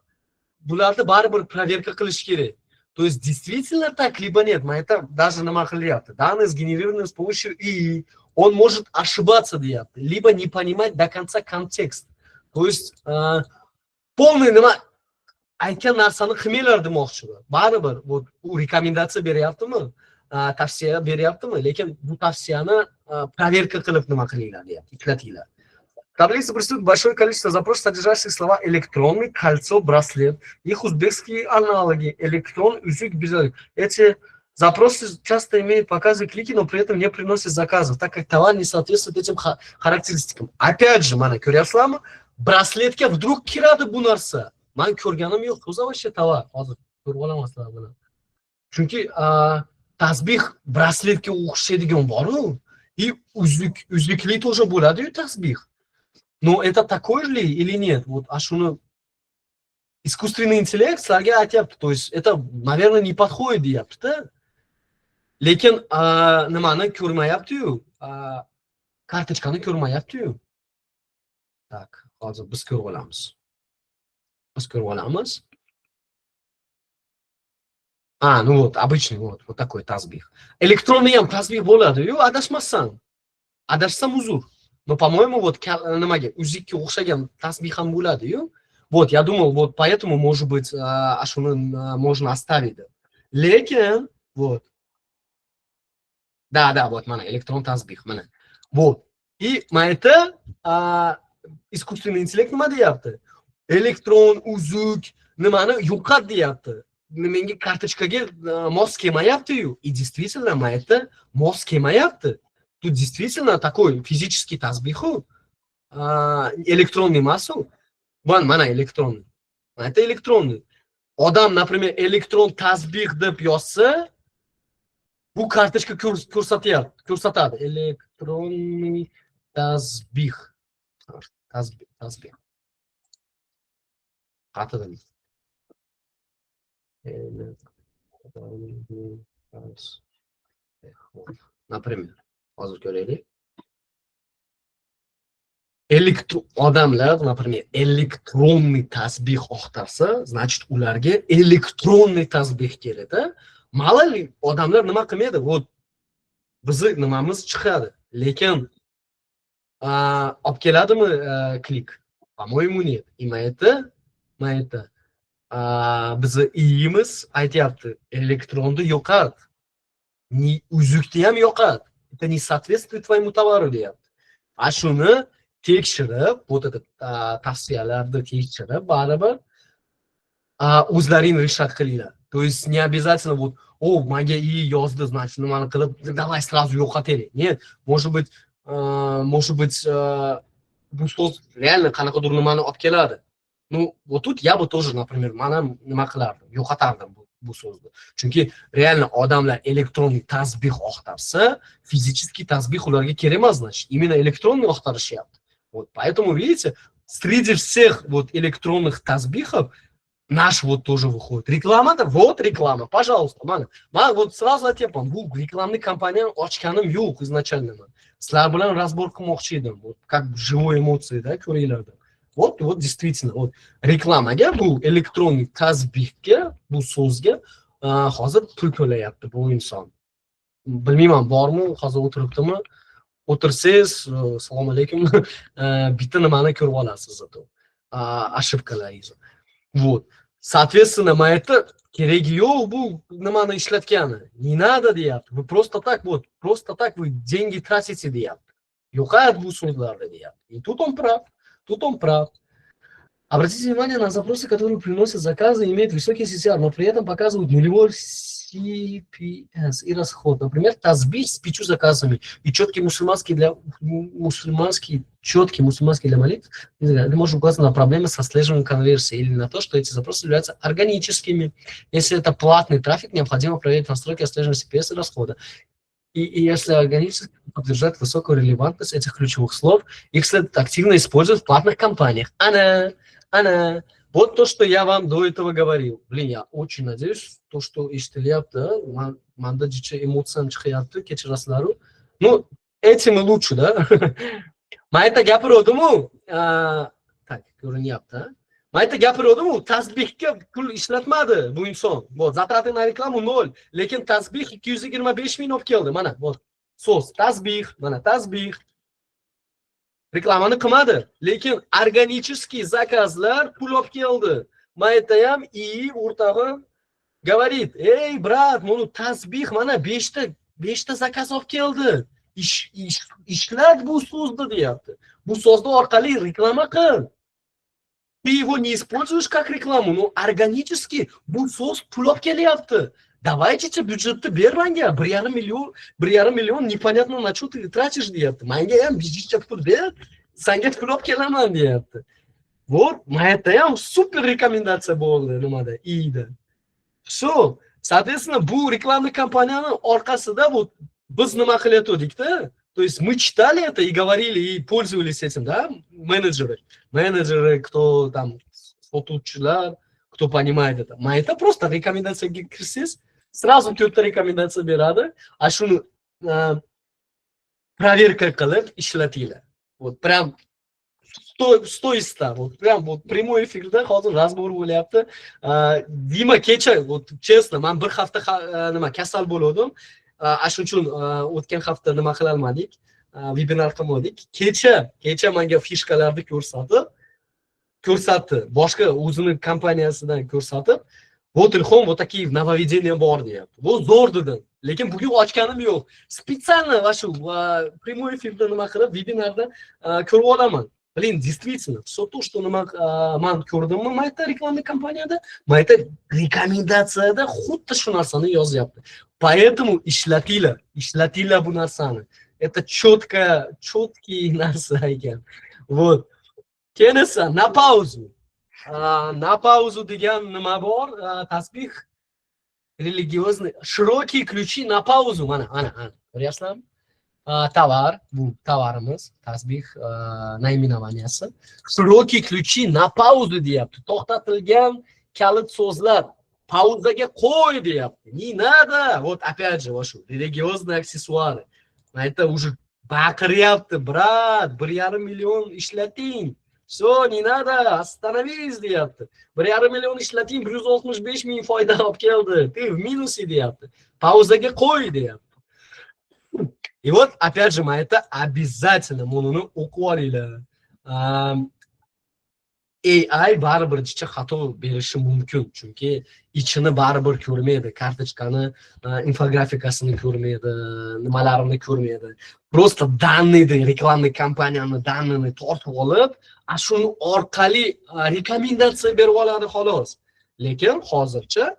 bularni baribir проверка qilish kerak. То есть действительно так либо нет. Это даже nima qilyapti. Данные сгенерированы с помощью ИИ. Он может ошибаться deyapti, либо не понимать до конца контекст. То есть полный nima aytgan narsani qilmanglar demoqchiman. Baribir bu rekomendatsiya beryaptimi? Tavsiya beryaptimi? Lekin bu tavsiyani проверка qilib nima qilinglar deyapti. Ishlatinglar. В таблице присутствует большое количество запросов, содержащих слова электронный, кольцо, браслет. Их узбекские аналоги. Электрон, язык, безалик. Эти запросы часто имеют показы клики, но при этом не приносят заказов, так как товар не соответствует этим характеристикам. Опять же, mana ko'ryapsizlarmi? Brasletga вдруг kiradi bu narsa. Men ko'rganim yo'q. O'zi вообще tovar. Hozir ko'rib olamazlar buni. Chunki tasbih brasletga o'xshaydigan bor-ku. И uzukli тоже bo'ladi-yu tasbih. Но это такой же ли или нет? Вот shuni искусственный интеллект sizlarga aytyapti. То есть это, наверное, не подходит deyapti-da. Lekin nimani ko'rmayapti-yu. Kartochkani ko'rmayapti-yu. Так, hozir biz ko'rib olamiz. Ну вот, обычный вот такой tasbih. Электронный ham tasbih bo'ladi-yu, adashmasam. Adashsam uzr. Но, по-моему, вот nimaga uzikka o'xshagan tasbih ham bo'ladi-yu. Вот, я думал, вот поэтому, может быть, shuni можно оставить. Lekin, вот. Да, вот, mana elektron tasbih, mana. Вот. И mayda искусственный интеллект nima deyapti? Elektron, uzuk, nimani yo'qot deyapti. Menga kartochkaga mos kelmayapti-yu. И действительно, mayda mos kelmayapti. Тут действительно такой физический tasbih, электронный массу. Mana электронный. Это электронный. odam, например, elektron tasbih deb yozsa, bu kartochka ko'rsatadi. Elektronniy tasbih. Tasbih. Xatidan. Например, hozir ko'raylik. Odamlar, например, elektronniy tasbih axtarsa, значит, ularga elektronniy tasbih kerak-da. Ma'lum odamlar nima qilmaydi? Вот bizni nimamiz chiqadi. Lekin olib keladimi klik? По-моему, нет. Mayda. Bizni iyimiz aytyapti, elektronda yo'qot. Uzukni ham yo'qot. Это не соответствует твоему товару deyapti. Shuni tekshirib, вот это tavsiyalarni tekshirib, baribir o'zlaring решать qilinglar. То есть не обязательно вот, manga iyi yozdi, значит, nimani qilib, давай сразу yo'qotaylik. Нет, может быть, bu so'z реально qanaqadir nimani olib keladi. Ну, вот тут я бы тоже, например, mana nima qilardim, yo'qotardim bu so'zni. Chunki реально odamlar elektronniy tasbih axtarsa, fizический tasbih ularga kerak emas, значит, именно электронный axtarishyapti. Вот поэтому, видите, среди всех вот электронных tasbihов наш вот тоже выходит. Реклама-то, вот реклама, пожалуйста, man вот сразу aytyapman, bu reklamный kompaniyani ochganim yo'q изначально. Sizlar bilan разбор qilmoqchi edim. Вот как живой эмоцияda ko'ringlar. Вот действительно, вот reklamaga, bu elektronniy tasbihga, bu so'zga hozir pul to'layapti bu inson. Bilmayman, bormi, hozir o'tiribdimi? O'tirsangiz, assalomu alaykum, bitta nimani ko'rib olasiz zato. Ошибкalaringizni. Вот. Соответственно, mayda keragi yo'q bu nimani ishlatgani. Не надо deyapti. Вы просто так вы деньги тратите deyapti. Yo'qot bu so'zlarda deyapti. И тут он прав. Обратите внимание на запросы, которые приносят заказы, имеют высокий CTR, но при этом показывают нулевой CPS и расход. Например, tasbih с 5 заказами и четкий мусульманский для молитв. Это может указать на проблемы с отслеживанием конверсии или на то, что эти запросы являются органическими. Если это платный трафик, необходимо проверить настройки отслеживания CPS и расхода. И если органически поддержать высокую релевантность этих ключевых слов, их следует активно использовать в платных кампаниях. Вот то, что я вам до этого говорил. Блин, я очень надеюсь, то, что eshitilyapti, manda jicha emotsiyam chiqyapti, kechirasizlar. Ну, этим и лучше, да? Mayda gapirdim-u, tak, ko'rinyapti. Mayda gapirdim-u, tasbihga pul ishlatmadi bu inson. Bu zatraty na reklamu 0, lekin tasbih 225 ming olib keldi. Mana, bu so'z tasbih, mana tasbih. Reklamani qilmadi, lekin organiический zakazlar pul olib keldi. Mayda ham и o'rtog'i говорит: "Ey, brat, mana tasbih, mana 5 ta zakaz olib keldi. Ishlat bu so'zni", deyapti. Bu so'zni orqali reklama qil. Ты его не используешь как рекламу, но органически bu so'z pul olib kelyapti. Давайте бюджетni ber menga, 1,5 million непонятно на что ты тратишь, deyapti. Menga ham bizdikcha pul ber, senga pul olib kelaman, deyapti. Вот, mayda ham super rekomendatsiya bo'ldi nimada, iyda. Все, соответственно, bu reklamный kompaniyani orqasida bu biz nima qilyotdik-da? То есть мы читали это и говорили, и пользовались этим, да, менеджеры, кто там, сотuvchilar, кто понимает это. Это просто рекомендация kirsiz, сразу to'rtta rekomendatsiya beradi. Shuni проверка qilib ishlatinglar. Вот прям 100 из 100. Вот прям вот прямой эфирda hozir razbor bo'lyapti. Dima kecha, вот честно, men bir hafta nima kasal bo'ldim. Shuning uchun o'tgan hafta nima qila olmadik, webinar qilmadik. Kecha menga fishkalarni ko'rsatdi. Boshqa o'zining kompaniyasidan ko'rsatib, "Вот Ilhom, вот такие нововведения bor", deyapti. Bu zo'r dedim. Lekin bugun ochganim yo'q. Специально shu прямой эфирda nima qilib, webinarda ko'rib olaman. Блин, действительно, все то, что man ko'rdim, mayda reklamный kompaniyada, mayda rekomendatsiyada xuddi shu narsani yozyapti. Поэтому ishlatinglar bu narsani. Это четкий narsa ekan. Вот. Keyin esa na pauzу. На паузу degan nima bor? Tasbih religiozniy широкие ключи на паузу. Mana. Ko'ryapsizlarmi? Tovar, bu tovarimiz, tasbih naminavaniyasi. Широкие ключи на паузу deyapti. To'xtatilgan kalit so'zlar pauzaga qo'y deyapti. Не надо. Вот опять же, вашу религиозные аксессуары. На это уже baqiryapti, brat, 1,5 million ishlating. Все, не надо, остановись deyapti. 1,5 million ishlating, 165 ming foyda olib keldi. Ты в минусе deyapti. Pauzaga qo'y deyapti. И вот, опять же, это обязательно buni o'qib olinglar. AI baribir jicha xato berishi mumkin, chunki ichini baribir ko'rmaydi, kartochkani infografikasini ko'rmaydi, nimalarini ko'rmaydi. Просто данныйni, reklamni kompaniyani данныйni tortib olib, shuni orqali rekomendatsiya berib oladi xolos. Lekin hozircha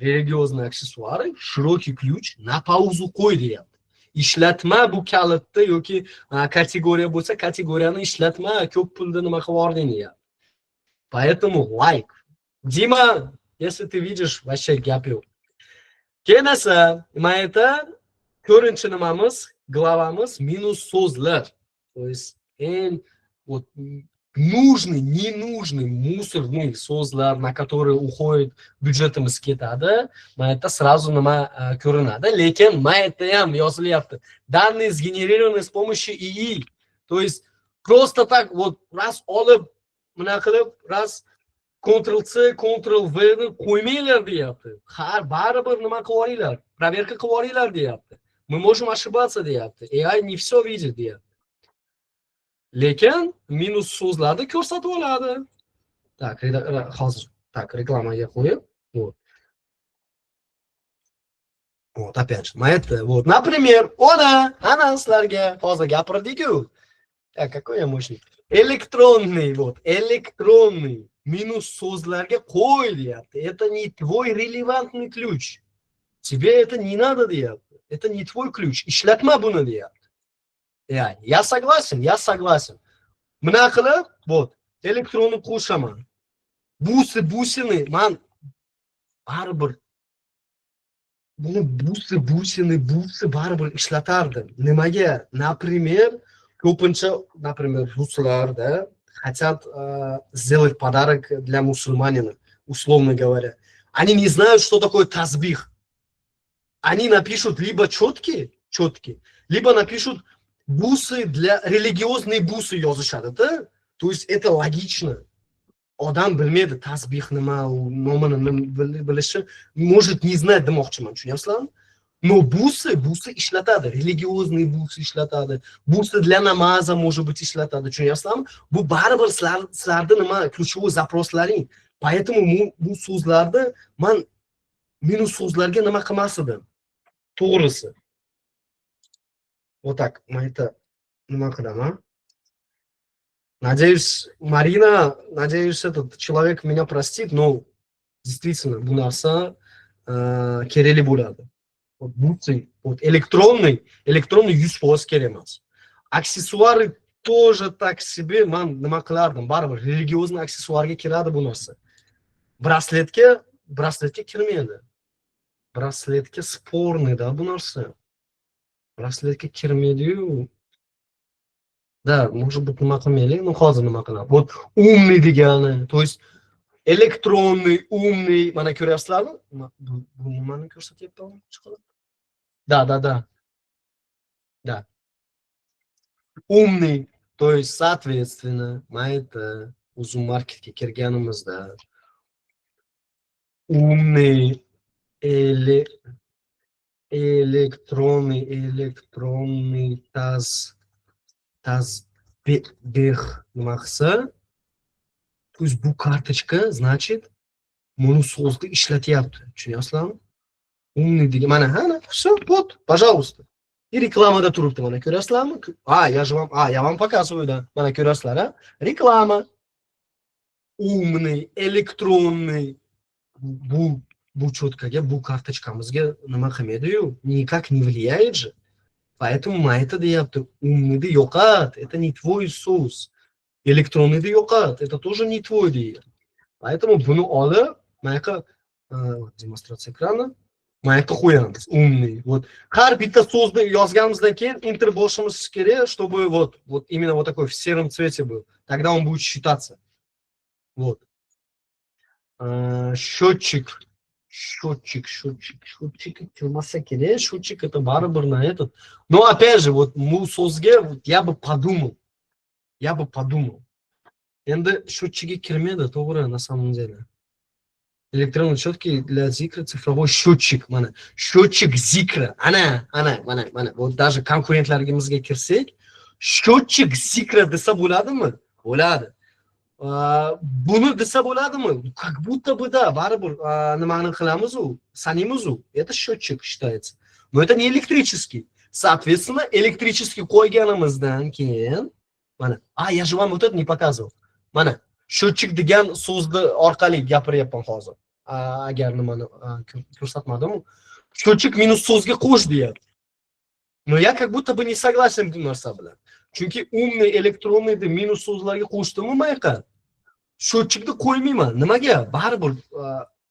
religiozniy aksessuari широкий ключ на паузу qo'y deyapti. Ishlatma bu kalitni yoki kategoriya bo'lsa, kategoriyani ishlatma, ko'p pulni nima qilib yubording deyapti. Поэтому лайк. Дима, если ты видишь, вообще gap yo'q. Keyin esa, nima edi? Ko'rinchi nimamiz, glavamiz minus so'zlar. То есть вот нужный, ненужный, мусорный so'zlar, на которые уходит byudjetimiz ketadi. Mana это сразу nima ko'rinadi. Lekin mana это ham yozilyapti. Данные сгенерированы с помощью ИИ. То есть просто так вот раз olib buna qilib ras Ctrl+C, Ctrl+V ni qo'ymanglar deyapti. Har baribir nima qilib olinglar? Проверка qilib olinglar deyapti. Мы можем ошибаться deyapti. AI не все видит deyapti. Lekin minus so'zlarni ko'rsatib oladi. Так, hozir reklamaga qo'yib. Вот опять же, это вот, например, ana sizlarga hozir gapirdik-ku. Так, какой я мощный. Электронный, электронный минус so'zlarga qo'y deyapti. Это не твой релевантный ключ. Тебе это не надо deyapti. Это не твой ключ. Ishlatma buni deyapti. Yani, я согласен. Buna qilib, elektronni qo'shaman. Busini, man baribir buni busini baribir ishlatardim. Nimaga? Например, ko'pincha, например, ruslarda хотят сделать подарок для мусульманина, условно говоря. Они не знают, что такое tasbih. Они напишут либо четкие, либо напишут бусы для религиозные бусы yozishadi, да? То есть это логично. Odam bilmaydi tasbih nima, nomini bilishi, может не знать demoqchiman, tushunyapsizlarmi? Но бусы ishlatadi, религиозные бусы ishlatadi. Бусы для намаза, может быть, ishlatadi, tushunyapsizlarmi? Bu baribir sizlarni nima ключевой запрослаring. Поэтому bu so'zlarni men minus so'zlarga nima qilmas edim. To'g'risi. Вот так, это nima qilaman? Надеюсь, Марина, этот человек меня простит, но действительно, bu narsa kerakli bo'ladi. Электронный 100% kerak emas. Аксессуары тоже так себе, man nima qilardim, baribir religiozniy aksessuarga kiradi bu narsa. Brasletga kirmaydi. Brasletga sporniy-da bu narsa. Brasletga kirmaydi-yu. Да, может быть, nima qilmaylik, но hozir nima qilamiz. Вот умный degani, то есть электронный, умный, mana ko'ryapsizlarmi? Bu nimani ko'rsatyapti? Да. Умный, то есть, соответственно, это uzun marketga kirganimizda умный электронный tasbih nima qilsa, то есть bu kartochka, значит, buni so'zda ishlatyapti. Tushunyapsizlarmi? Умный degan mana, все, вот, пожалуйста. И reklamada turibdi, mana ko'rasizlarmi? Я вам показываю, да. Mana ko'rasizlar, reklama. Умный, электронный. Bu четкаga, bu kartochkamizga nima qilmaydi-yu, никак не влияет же. Поэтому это deyapti, умный yo'qot, это не твой so'z. Электронный yo'qot, это тоже не твой deyapti. Поэтому buni olib, mana yoqqa demonstratsiya ekrani, mana yoqqa qo'yamiz. Умный. Вот har bitta so'zni yozganimizdan keyin enter bosishimiz kerak, чтобы вот именно вот такой в сером цвете был. Тогда он будет считаться. Вот. Счетчик. Счетчик kirmasa kerak. Счетчик это барыбir на этот. Но опять же, вот bu so'zga я бы подумал. Endi счетчиga kirmaydi, to'g'ri, на самом деле. Электронный четкий для зикра, цифровой счетчик, mana счетчик зикра, mana вот даже konkurentlarimizga kirsak, счетчик зикра desa bo'ladimi? Bo'ladi. Buni desa bo'ladimi? Как будто бы да, baribir nimani qilamiz u, sanimiz u. Это счетчик считается. Но это не электрический. Соответственно, электрический qo'yganimizdan keyin, mana, я же вам вот это не показывал. Mana счетчик degan so'zni orqali gapiryapman hozir. Agar nimani ko'rsatmadim, счетчик minus so'zga qo'sh deyapti. Но я как будто бы не согласен bu narsa bilan. Chunki умный электронный deb minus so'zlarga qo'shdimmi mayqa? Счетчикni qo'ymayman. Nimaga? Baribir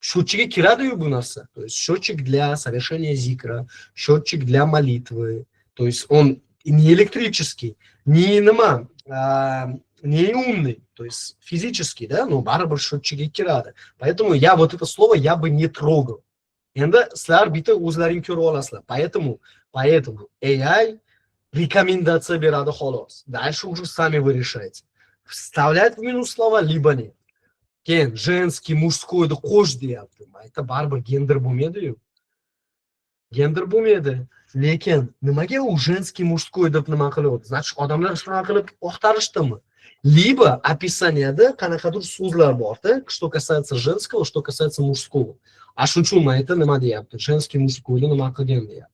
счетчикga kiradi-yu bu narsa. То есть счетчик для совершения зикра, счетчик для молитвы. То есть он не электрический, не nima, не умный, то есть физически, да, но барыбir счетчиga kiradi. Поэтому я вот это слово я бы не трогал. Endi sizlar bitta o'zlaring ko'rib olasizlar. Поэтому AI рекомендация beradi xolos. Дальше уже сами вы решаете. Вставлять в минус слова либо нет. Keyin женский, мужской deb qo'sh deyapti. Это baribir gender bo'lmaydi-yu. Gender bo'lmaydi. Lekin nimaga u женский, мужской deb nima qilyapti? Значит, odamlar shunaqa qilib oqtarishdimi? Либо описаниеda qanaqadir so'zlar bor-da, что касается женского, что касается мужского. Shuning uchun men aytdim nima deyapti? Женский, мужской ni nima qilgan deyapti.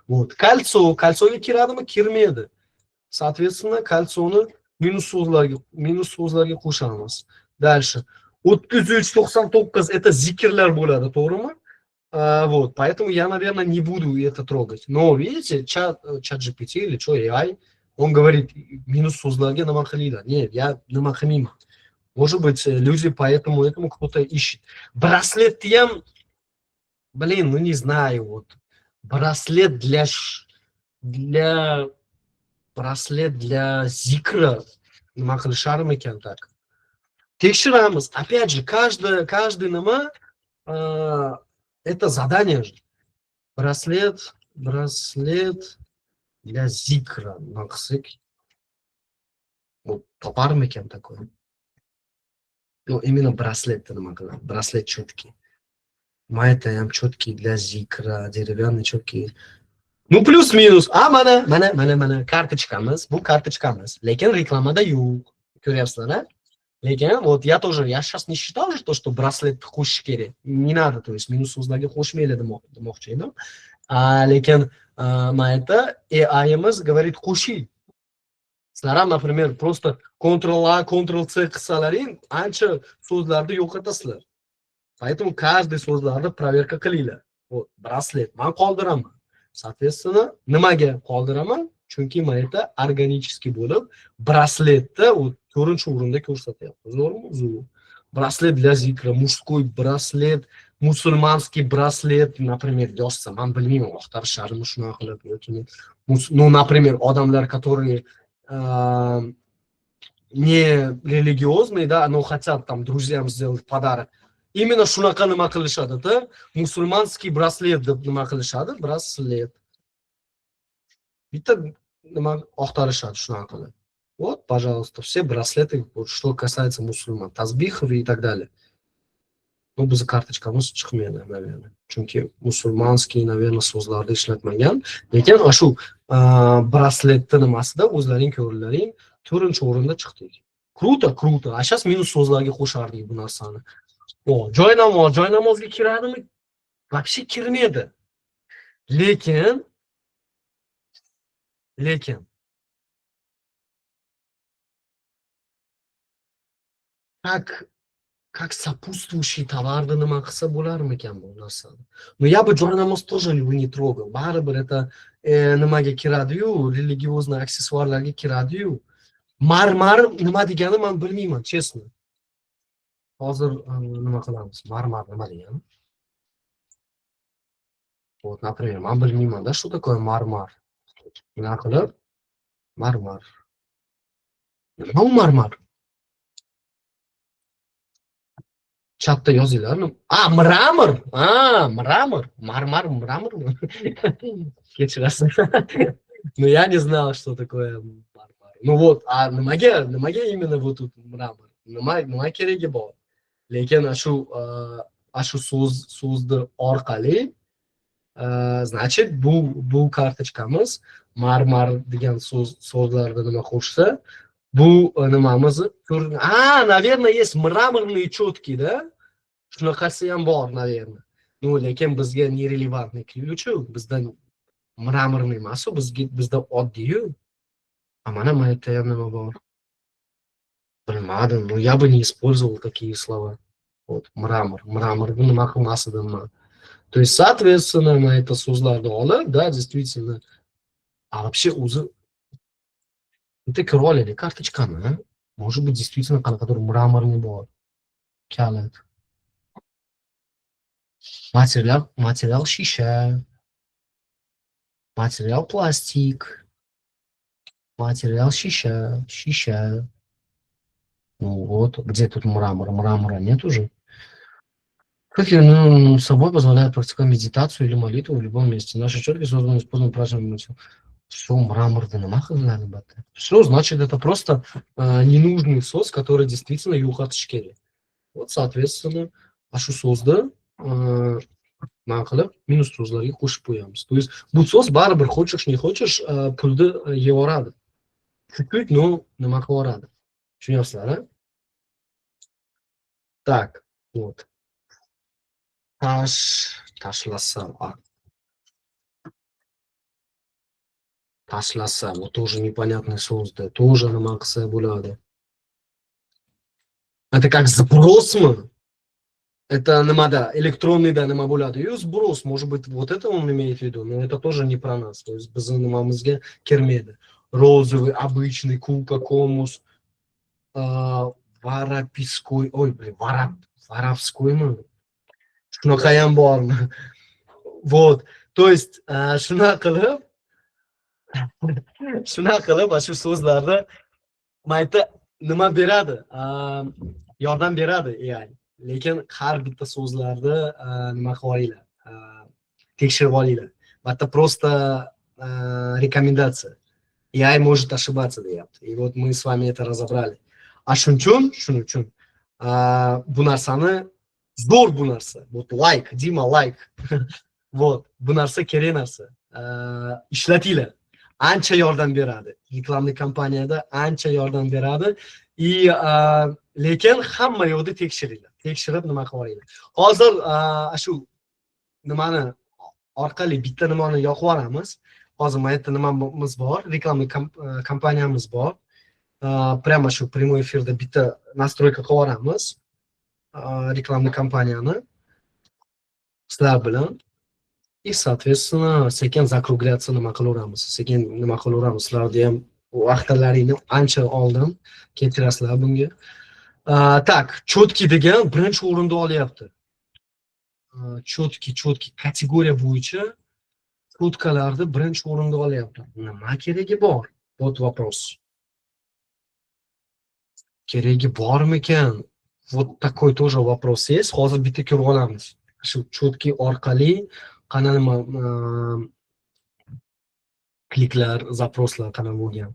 Вот. Кольцоga kiradimi? Kirmaydi. Соответственно, кольцоны minus so'zlarga qo'shamiz. Dальше. 3399 это zikrlar bo'ladi, to'g'rimi? Вот. Поэтому я, наверное, не буду это трогать. Но видите, чат GPT или что, AI, он говорит, minus so'zlarga nima qilinglar. Нет, я nima qilmayman. Может быть, люди поэтому этому кто-то ищет. Браслет ham, блин, ну не знаю, вот. Браслет для zikra nima qilishar ekan так. Tekshiramiz. Опять же, каждый nima это задание же. Браслет для zikra. Naqsik. Вот toparmi ekan такой. Ну, именно браслет nima qiladi. Браслет четкий. Майта ham четкий для zikra, деревянный четкий. Ну, плюс-минус. Mana карточкamiz. Bu карточкamiz. Lekin reklamada yo'q. Ko'ryapsizlar-a? Lekin вот я сейчас не считал же то, что браслет qo'shish kerak. Не надо, то есть minus so'zlarga qo'shmaydi demoqchi edim. Lekin mana AI'miz говорит qo'shing. Sizlar ham, например, просто Ctrl-A, Ctrl-C qilsalaring, ancha so'zlarni yo'qotasizlar. Поэтому каждый so'zlarni проверка qilinglar. Вот браслет men qoldiraman. Соответственно, nimaga qoldiraman? Chunki mana organiический bo'lib, brasletda u 4-o'rinda ko'rsatyapti. Zo'rmi? Браслет для zikra, мужской браслет, musulmonский браслет, например, yozsa, men bilmayman, oqtarishlarini shunaqa qilib yoki ну, например, odamlar, которые не религиозные, да, но хотят там друзьям сделать подарок. Именно shunaqa nima qilishadi-da, musulmonский браслет deb nima qilishadi? Браслет. Bitta nima oqtarishadi shunaqa qilib. Вот, пожалуйста, все браслеты, вот, что касается мусульман, тазбихов и так далее. Ну, biz kartochkamiz chiqmaydi, наверное. Chunki musulmonskiy, наверное, so'zlarda ishlatmagan. Lekin shu brasletni nimasida o'zlaring ko'rlaring 4-o'rinda chiqdik. Kruto. Сейчас minus so'zlarga qo'shardik bu narsani. Joynamozga kiradimi? Вообще kirmaydi. Lekin как сопутствующий товарni nima qilsa bo'larmikan bu narsani? Но я бы joynamoz тоже не трогал. Baribir это nimaga kiradi-yu, религиозный aksessuarlarga kiradi-yu. Marmar nima degani men bilmayman, честно. hozir nima qilamiz? Marmar nima degani? Вот, например, man bilmayman-da, что такое marmar. Nima qilib? Marmar. Nima u marmar? Chatda yozinglar. Mramor. Mramor. Marmar, mramormi? Kechirasiz. Ну, я не знал, что такое marmar. Ну вот, nimaga именно вот тут mramor? Nima keragi bor? Lekin shu so'zni orqali значит bu kartochkamiz marmar degan so'zlarda nima qo'shsa, bu nimamiz наверное, есть мраморные четки, да? Shunaqasi ham bor, наверное. Ну, lekin bizga nerelevantный ключу, bizda mramorный emas, bizda oddiy-yu. Mana mayerda ham nima bor? Bilmadim, но я бы не использовал такие слова. Вот, mramor bu nima qilmasdim man. То есть, соответственно, на это so'zlarni olib, да, действительно. А вообще o'zi bitta ko'rib olaylik kartochkani. Может быть, действительно qanaqadir mramorный bor. Kalit. Material shisha. Материал пластик. Материал шиша. Ну вот, где тут мрамор? Мрамора нет уже. Как собой позволяет практиковать медитацию или молитву в любом месте. Наши четки созданы использованием праздничного мотива. Все, мрамор да намахали. Все, значит, это просто ненужный сос, который действительно юхатышкери. Вот, соответственно, ашу созда minus so'zlarga qo'shib qo'yamiz. То есть bu so'z baribir хочешь не хочешь pulni yevoradi. Chunki nima qilaveradi. Tushunyapsizlar, a? Так, вот. Tashlasa. Tashlasa. Вот тоже непонятный so'zda. Тоже nima qilsa bo'ladi. Это как сбросmi? Это nimada, электронный да nima bo'ladi. И сброс, может быть, вот это он имеет в виду, но это тоже не про нас. То есть bizni nimamizga kirmaydi. Розовый, обычный, кука, комус, воропиской, ой, блин, воровской, shunaqa ham bormi? Вот, то есть shunaqa qilib shu so'zlarda mayta nima beradi? Yordam beradi, ya'ni. Lekin har bitta so'zlarni nima qilib olinglar, tekshirib olinglar. Это просто рекомендация. AI может ошибаться, deyapti. И вот мы с вами это разобрали. Shuning uchun bu narsani zo'r bu narsa. Вот like, Dima like. Вот, bu narsa kerak narsa. Ishlatinglar. Ancha yordam beradi. Reklamli kompaniyada ancha yordam beradi. И lekin hamma yo'lda tekshiringlar. Tekshirib nima qilib olinglar. Hozir shu nimani orqali bitta nimani yoqib olamiz. Hozir mana yerda nimamiz bor, reklamli kompaniyamiz bor. Прямо shu прямой эфирda bitta настройка qilib olamiz. Reklamli kompaniyani sizlar bilan. И, соответственно, sekin закругляться nima qilaveramiz. Sekin nima qilaveramiz. Sizlarda ham vaqtlaringni ancha oldin kechirasizlar bunga. Так, четкий degan birinchi o'rinda olyapti. Четкий kategoriya bo'yicha chotkalarni birinchi o'rinda olyapti. Nima keragi bor? Вот вопрос. Keragi bormikan? Вот такой тоже вопрос есть. Hozir bitta ko'rib olamiz. Shu четкий orqali qanaqa nima kliklar, запросlar qanaqa bo'lgan.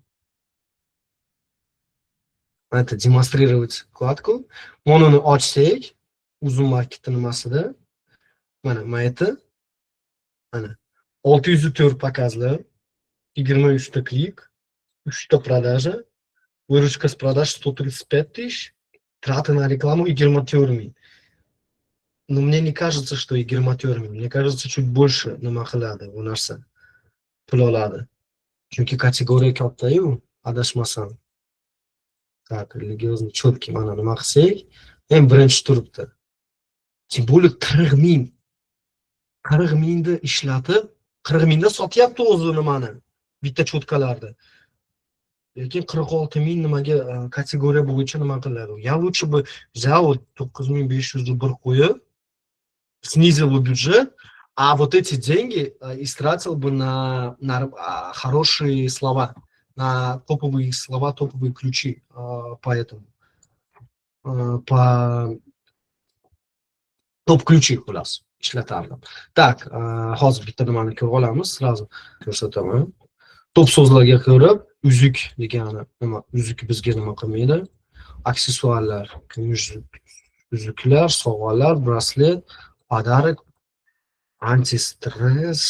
Это демонстрировать вкладку. Mana uni ochsak, uzun marketning nimasida mana это mana 604 показlar, 23 ta klik, 3 ta продажа, выручка с продаж 135 тысяч, траты на рекламу и герматюрми. Но мне не кажется, что и герматюрми. Мне кажется, чуть больше nima qiladi bu narsa. Pul oladi. Chunki kategoriya katta-yu, adashmasam. Так, религиозный, четкий, mana nima qilsak, ham birinchi turibdi. Tем более 40 ming. 40 mingni ishlatib, 40 mingda sotyapti o'zi nimani. Bitta chotkalarda. Lekin 46.000 nimaga kategoriya bo'yicha nima qiladi? Я лучше бы взял вот 9.500 bir qo'yib, снизил бы бюджет, а вот эти деньги истратил бы на хорошие слова, на топовые слова, топовые ключи. Поэтому по top ключи xullas ishlatardim. Так, hozir bitta nimani ko'rib olamiz, sразу ko'rsataman. Top so'zlarga ko'rib, uzuk degani nima? Uzuk bizga nima qilmaydi? Aksessuarlar, kumush uzuklar, sovg'alar, braslet, pодарок, anti-stress,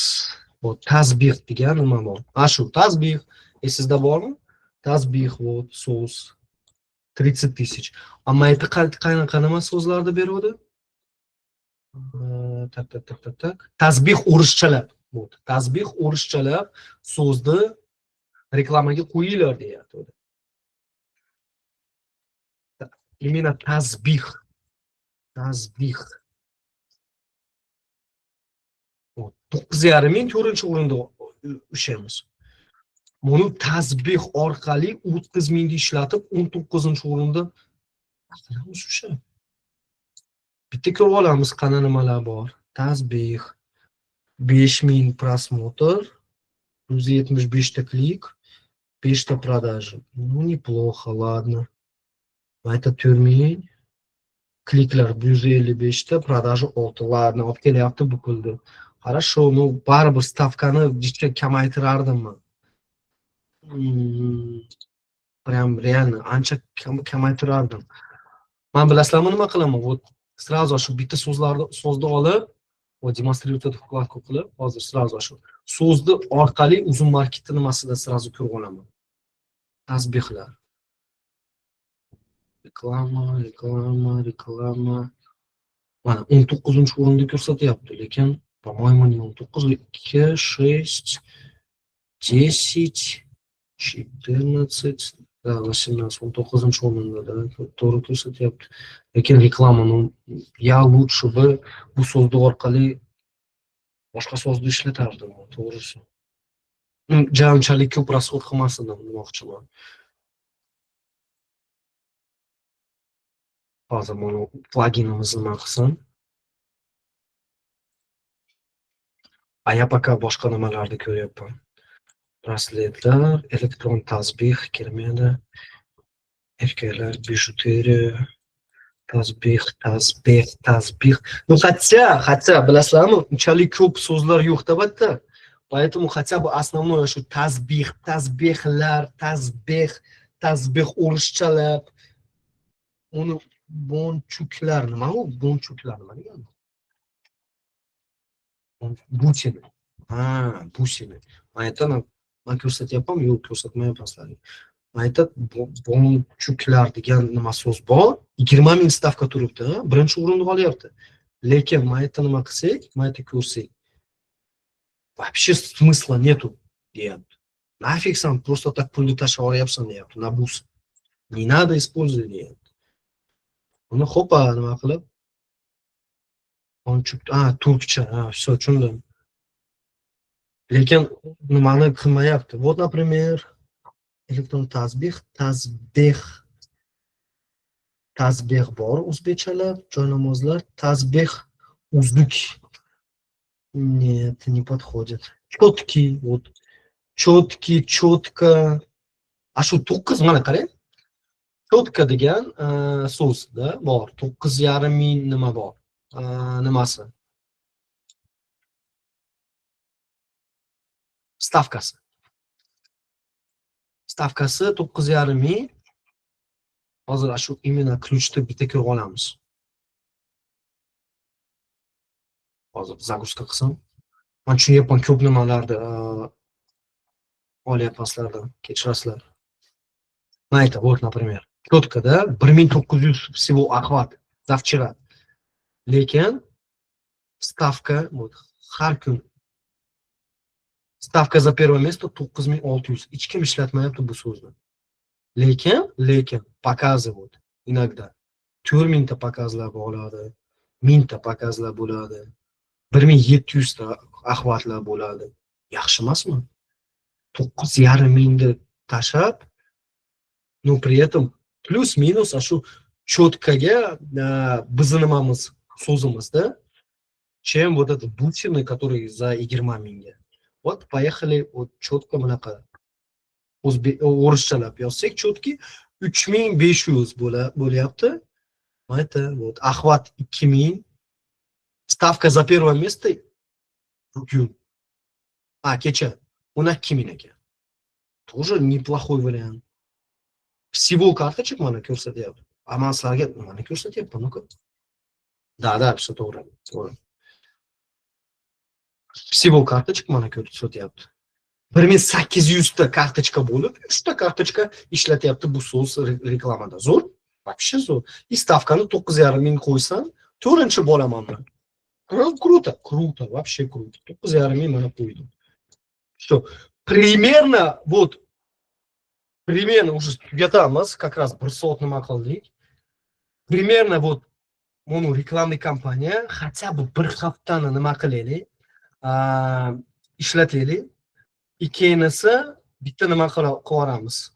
вот tasbih degan nima bor? Shu tasbih esingizda bormi? Tasbih вот so'z 30 000. Ammo aytdi qanaqa nima so'zlarni beradi? Tak. Tasbih o'rischalab. Вот. Tasbih o'rischalab so'zni reklamaga qo'yinglar deyapti. Именно tasbih. Tasbih. 9.5 ming 4-chi o'rinda ushlaymiz. Buni tasbih orqali 30 mingni ishlatib 19-chi o'rinda qilamiz o'sha. Bitta ko'rib olamiz qana nimalar bor. Tasbih 5000 просмотр, 175 ta klik, 5 ta продажи. Ну, неплохо, ладно. Это 4000. Kliklar 155 ta, продажи 6. Ладно, olib kelyapti bu pulni. Хорошо, ну, baribir stavkani jichcha kamaytirardimmi? Прям реально ancha kamaytirardim. Men bilasizlarmi nima qilaman? Вот сразу shu bitta so'zni olib, va demonstratsiya qilib, hozir сразу shu so'zni orqali uzun marketni nimasida сразу ko'rib olaman. Tasbihlar. Reklama. Mana 19-chi o'rinda ko'rsatyapti, lekin по-моему не 19, 2, 6, 10, 14, 18, 19-chi o'rinda to'g'ri ko'rsatyapti. Lekin reklamani ya лучше бы bu so'zni orqali boshqa so'zni ishlatardim, to'g'risi. Unchalik ko'p rasxod qilmasin demoqchiman. Hozir mana pluginimizni nima qilsam? Я пока boshqa nimalarni ko'ryapman. Brasletlar, elektron tasbih kirmaydi. Erkaklar bijuteriya, tasbih. Ну хотя bilasizlarmi, unchalik ko'p so'zlar yo'q albatta. Поэтому хотя бы основное shu tasbihlar, tasbih o'rischalab, uni bonchuklar nima u? Bonchuklar nima degani? Butini. Butini. Men ko'rsatyapman, yo'q ko'rsatmayapman. Ayta bonchuklar degan nima so'z bor? 20 ming stavka turibdi, birinchi o'rinda olyapti. Lekin mayta nima qilsak, mayta ko'rsak, вообще смысла нету deyapti. Нафиг сам просто так pulni tashlab olyapsan deyapti. Na bus. Не надо использовать deyapti. Uni xo'pa nima qilib? Bonchuk, turkcha, все tushundim. Lekin nimani qilmayapti. Вот, например, elektron tasbih bor o'zbekchalab, joynamozlar, tasbih uzuk. Нет, не подходит. Четкий, вот. Четкий, четко. Shu 9 mana qarang. Четко degan so'z da bor. 9.5 ming nima bor? Nimasi? Stavkasi. Stavkasi 9.5 ming. Hozir shu imенно ключni bitta ko'rib olamiz. Hozir загрузка qilsam. Men tushunyapman ko'p nimalarni olyapsizlar, kechirasizlar. Mayta, вот, например. Четко, да? 1900 всего охват за вчера. Lekin stavka, вот, har kun stavka за первое место 9600. Hech kim ishlatmayapti bu so'zni. Lekin показывают иногда 4000 ta pakazlar bo'ladi, 1000 ta pakazlar bo'ladi, 1700 ta ahvatlar bo'ladi. Yaxshi emasmi? 9.5 mingni tashlab но при этом плюс-минус shu четкоga bizni nimamiz so'zimizda чем вот этот бутины, который за 20 mingga. Вот поехали вот четко bunaqa o'rischalab yozsak четкий 3500 bo'lyapti. Это вот охват 2000. Ставка за первое место bugun. Kecha 12000 ekan. Тоже неплохой вариант. Всего карточек mana ko'rsatyapti. Man sizlarga mana ko'rsatyapman. Ну-ка. Да, все to'g'ri. Всего карточек mana ko'rsatyapti. 1800 ta kartochka bo'lib, 3 ta kartochka ishlatyapti bu so'z reklamada. Zo'r, вообще zo'r. И stavkani 9,5 ming qo'ysam, 4-chi bo'laman men. Круто, вообще круто. 9,5 ming mana qo'ydim. Что? Примерно уже tugatamiz, как раз 1 soat nima qildik. Примерно вот mono reklamli kompaniya хотя бы 1 haftani nima qilaylik, ishlataylik. Ikkinchisi bitta nima qilamiz.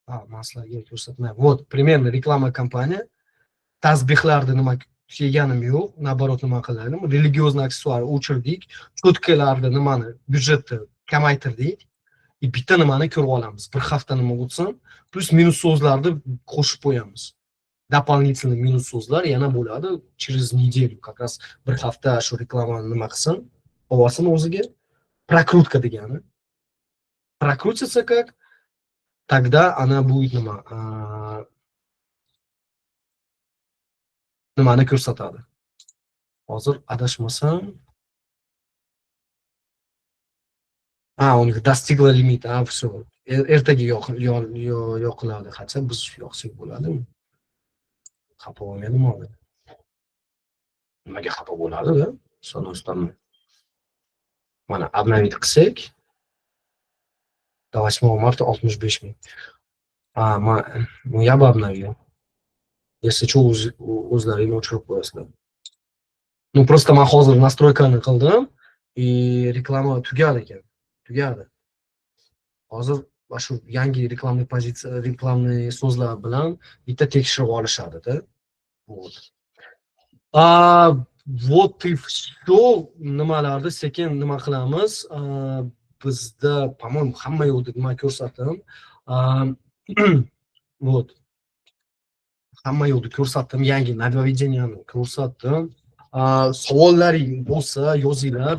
Maslarga ko'rsatmayman. Вот примерно reklama kompaniya tasbihlarni nima kelganim yo'q, naоборот nima qiladim, religiozniy aksessuar o'chirdik, cho'tkalarni nimani byudjetni kamaytirdik. Bitta nimani ko'rib olamiz. 1 hafta nima o'tsin, plus minus so'zlarni qo'shib qo'yamiz. Дополнительный minus so'zlar yana bo'ladi через неделю. Как раз 1 hafta shu reklamani nima qilsin, olsin o'ziga. Прокрутка degani. Прокрутится как? Тогда она будет nimani ko'rsatadi. Hozir adashmasam, у них достигла лимит, все. Ertaga yoqiladi. Hatto biz yoqsak bo'ladimi? Xafa bo'lmaydimi hozir? Nimaga xafa bo'ladi-da? So'rasam. Mana обновить qilsak, до 8 marta 65 ming. Я бы обновил. Если что, o'zlaring o'chirib qo'yasizlar. Ну просто men hozir настройкani qildim и reklama tugadi ekan. Tugadi. Hozir shu yangi reklamli pozitsiya, reklamli so'zlar bilan bitta tekshirib olishadi-da. Вот и все. Nimalarni sekin nima qilamiz? Bizda, по-моему, hamma yo'lda nima ko'rsatdim. Вот. Hamma yo'lda ko'rsatdim, yangi нововведениyani ko'rsatdim. Savollaring bo'lsa, yozinglar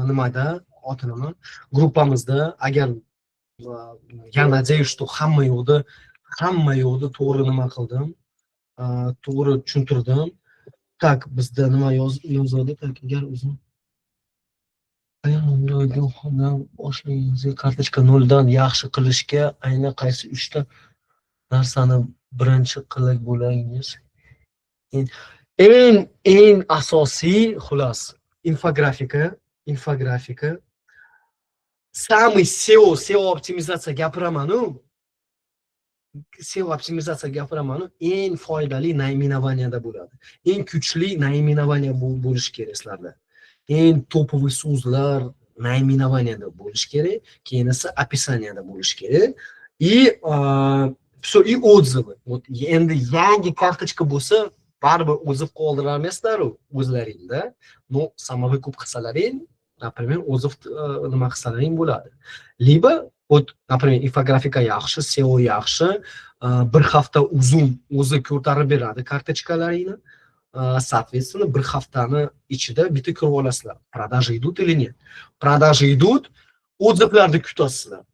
nimada, otinaman gruppamizda. Agar я надеюсь, что hamma yo'lda to'g'ri nima qildim, to'g'ri tushuntirdim. Так, bizda nima yozadi? Так, agar o'zim kartochka 0 dan yaxshi qilishga aynan qaysi 3 ta narsani birinchi qilib bo'langiz? Eng asosiy xulos infografika. Самый SEO optimizatsiya gapiraman-u. SEO optimizatsiya gapiraman-u, eng foydali naiminovaniya bo'ladi. Eng kuchli naiminovaniya bo'lishi kerak sizlarda. Eng topoviy so'zlar naiminovaniya bo'lishi kerak, keyin esa описаниеda bo'lishi kerak. Все, и отзывы. Вот endi yangi kartochka bo'lsa, baribir o'zib qoldirolmaysizlar-ku o'zlaringda. Но самовыкуп qilsalaring, например, o'zib nima qilsalaring bo'ladi. Либо вот, например, infografika yaxshi, SEO yaxshi, 1 hafta uzun o'zi ko'tarib beradi kartochkalaringni. Соответственно, 1 haftani ichida bitta ko'rib olasizlar. Продажи идут или нет? Продажи идут, отзывlarni kutasizlar.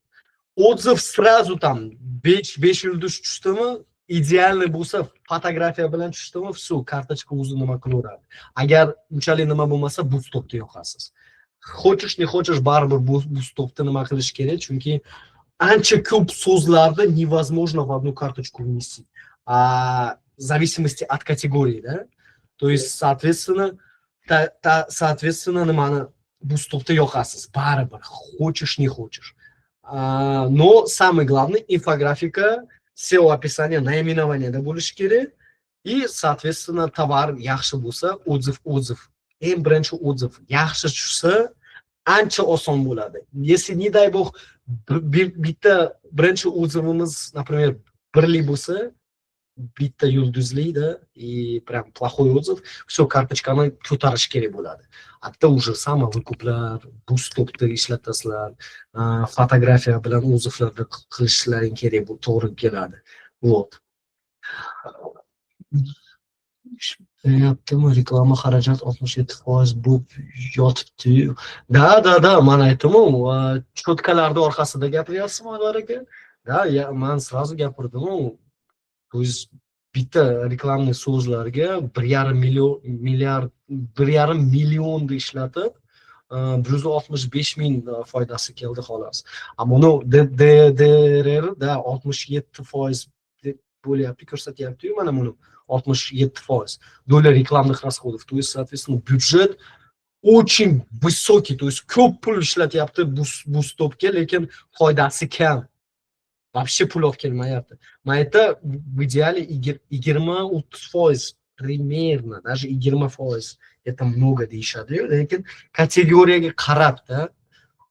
Отзыв сразу там 5 yulduz tushdimi, idealniy bo'lsa, fotografiya bilan tushdimi, все, kartochka o'zi nima qilaveradi. Agar unchalik nima bo'lmasa, bu stopga yoqasiz. Хочешь, не хочешь, baribir bu stopni nima qilish kerak, chunki ancha ko'p so'zlarni невозможно в одну карточку внести. В зависимости от категории, да? То есть, соответственно, nimani bu stopda yoqasiz, baribir, хочешь, не хочешь. Но самое главное, инфографика, SEO описание, наименование bo'lishi kerak. И, соответственно, tovar yaxshi bo'lsa, отзыв. Eng birinchi отзыв yaxshi tushsa, ancha oson bo'ladi. Если, не дай бог, bitta birinchi отзывimiz, например, birli bo'lsa, bitta yulduzli-da и прям плохой отзыв, все, kartochkani ko'tarish kerak bo'ladi. Hatto уже samovykuplar, boostopni ishlatasizlar, fotografiya bilan o'ziflarni qilishlaring kerak, bu to'g'ri keladi. Вот. Yaptimi, reklama xarajat 67% bo'lib yotibdi. Da, men aytdim-ku, chotkalarni orqasida gapiryapsizmi, Anvar aka? Da, men сразу gapirdim-ku. То есть bitta reklamni so'zlarga 1,5 millionni ishlatib 165 ming foydasi keldi xolos. Ammo uni DRRda 67% deb bo'lyapti, ko'rsatyapti-yu, mana buni 67%. Доля рекламных расходов. То есть, соответственно, бюджет очень высокий, то есть ko'p pul ishlatyapti bu stopga, lekin foydasi kam. Вообще pul olib kelmayapti. Mayda в идеале 20-30% примерно, даже 20% это много deyishadi-yu, lekin kategoriyaga qarab-da.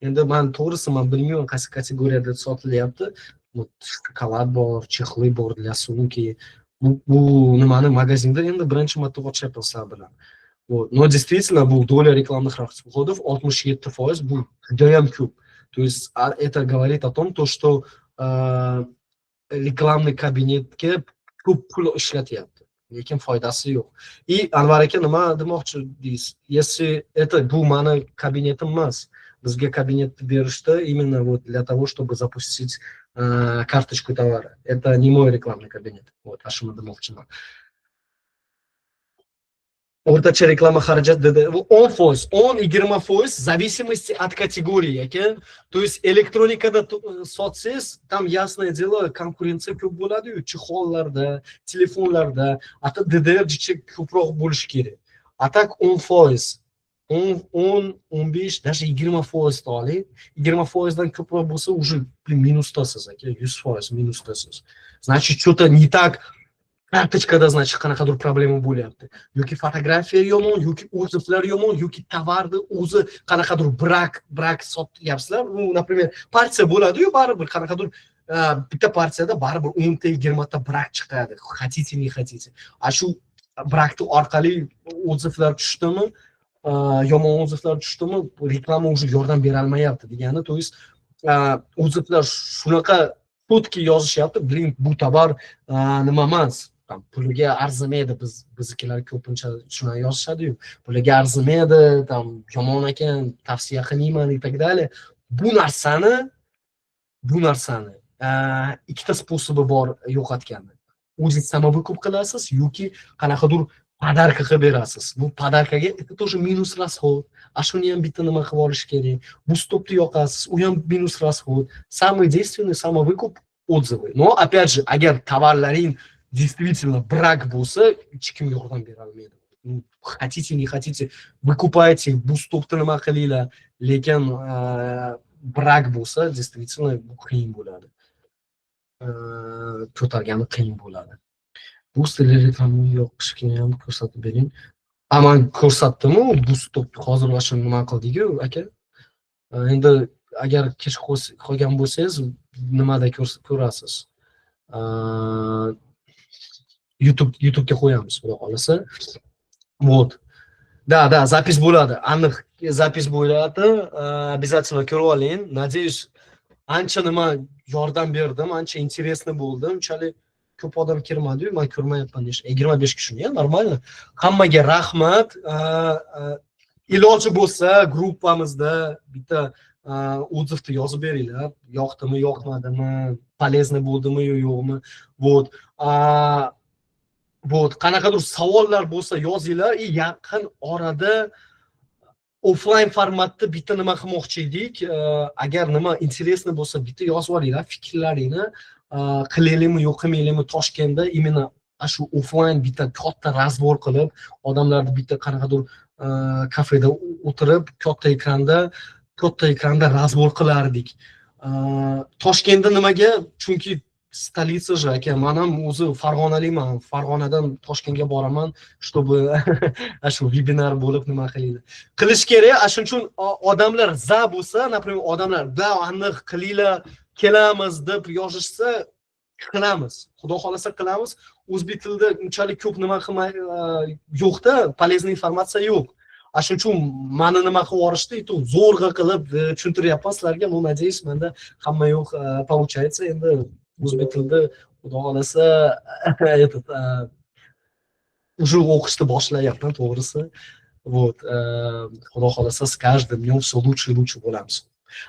Endi men to'g'risi men bilmayman qaysi kategoriyada sotilyapti. Shokolad bor, chexli bor для sumki. Bu nimani magazinda endi birinchi marta ochyapman sizlar bilan. Вот. Но действительно, bu доля рекламных расходов 67%, bu judayam ko'p. То есть это говорит о том, что reklamный kabinetga ko'p pul ishlatyapti, lekin foydasi yo'q. И Anvar aka nima demoqchi deysiz? Если это bu mani kabinetim emas, bizga kabinetni berishdi именно вот для того, чтобы запустить карточку товара. Это не мой рекламный кабинет. Вот, ashuni demoqchiman. O'rtacha reklama xarajat dedi 10%, 10-20% в зависимости от категории, aka. То есть elektronikada sotsangiz, там ясное дело, konkurensiya ko'p bo'ladi-yu, chexollarda, telefonlarda, hatto DDRjicha ko'proq bo'lishi kerak. A так 10%, 10, 15, даже 20% oling. 20%dan ko'proq bo'lsa, уже minusdasiz, aka, 100% minusdasiz. Значит, что-то не так. Kartochkada, значит, qanaqadir problema bo'lyapti. Yoki fotografiya yomon, yoki o'ziflar yomon, yoki tovarni o'zi qanaqadir brak sotyapsizlar. Bu, например, partiya bo'ladi-yu, baribir qanaqadir bitta partiyada baribir 10 ta 20 ta brak chiqadi. Хотите, не хотите. A shu brakni orqali o'ziflar tushdimi, yomon o'ziflar tushdimi, reklama уже yordam bera olmayapti degani. То есть o'ziflar shunaqa sotki yozishyapti, blin, bu tovar nima emas. Puliga arzimaydi, biznikilar ko'pincha shuni yozishadi-yu. Puliga arzimaydi, tam yomon ekan, tavsiya qilmayman и так далее. Bu narsani ikkita sposobi bor yo'qotganda. O'zingiz samovykup qilasiz yoki qanaqadir podarka qilib berasiz. Bu podarkaga это тоже minus расход. A shuni ham bitta nima qilib olish kerak. Bu stopni yoqasiz, u ham minus расход. Самый действенный самовыкуп отзывы. Но опять же, agar tovarlaring действительно брак bo'lsa, hech kim yordam bera olmaydi. Хотите, не хотите, выкупайте, bu stopni nima qilinglar, lekin brak bo'lsa, действительно qiyin bo'ladi. Ko'targani qiyin bo'ladi. Bu stilli reklamani yoqishga ham ko'rsatib bering. Men ko'rsatdim-ku, bu stopni hozir o'sha nima qildik-ku, aka. Endi agar kech qolgan bo'lsangiz, nimada ko'rasiz. YouTube'ga qo'yamiz, xudo xolasa. Вот. Да, запись bo'ladi. Aniq запись bo'ladi. Обязательно ko'rib oling. Надеюсь, ancha nima yordam berdim, ancha интересно bo'ldi. Unchalik ko'p odam kirmadi-yu, men ko'rmayapman deyish. 25 kishini, нормально. Hammaga rahmat. Iloji bo'lsa, gruppamizda bitta отзывni yozib beringlar. Yoqdimi, yoqmadimi, полезный bo'ldimi yo'qmi. Вот. Вот, qanaqadir savollar bo'lsa yozinglar. Yaqin orada offline formatda bitta nima qilmoqchi edik. Agar nima интересно bo'lsa, bitta yozib olinglar fikrlaringni. Qilaylikmi, yo'q qilmaylikmi Toshkentda именно shu offline bitta katta razbor qilib, odamlarni bitta qanaqadir kafeda o'tirib, katta ekranda razbor qilardik. Toshkentda nimaga? Chunki stolitsa же, aka, men ham o'zi Farg'onaliman. Farg'onadan Toshkentga boraman, чтобы shu webinar bo'lib nima qilish kerak. Shuning uchun odamlar bo'lsa, например, odamlar aniq qilinglar, kelamiz deb yozishsa, qilamiz. Xudo xolasa qilamiz. O'zbek tilida unchalik ko'p nima qilmay yo'qda, полезный informatsiya yo'q. Shuning uchun meni nima qilib yuborishdi, itu zo'rg'a qilib tushuntiryapman sizlarga. Men надеюсь, menda hamma yo'q получается. Endi o'zbek tilida xudo xolasa этот уже o'qishni boshlayapman, to'g'risi. Вот, xudo xolasa с каждым днем все лучше и лучше bo'lamiz.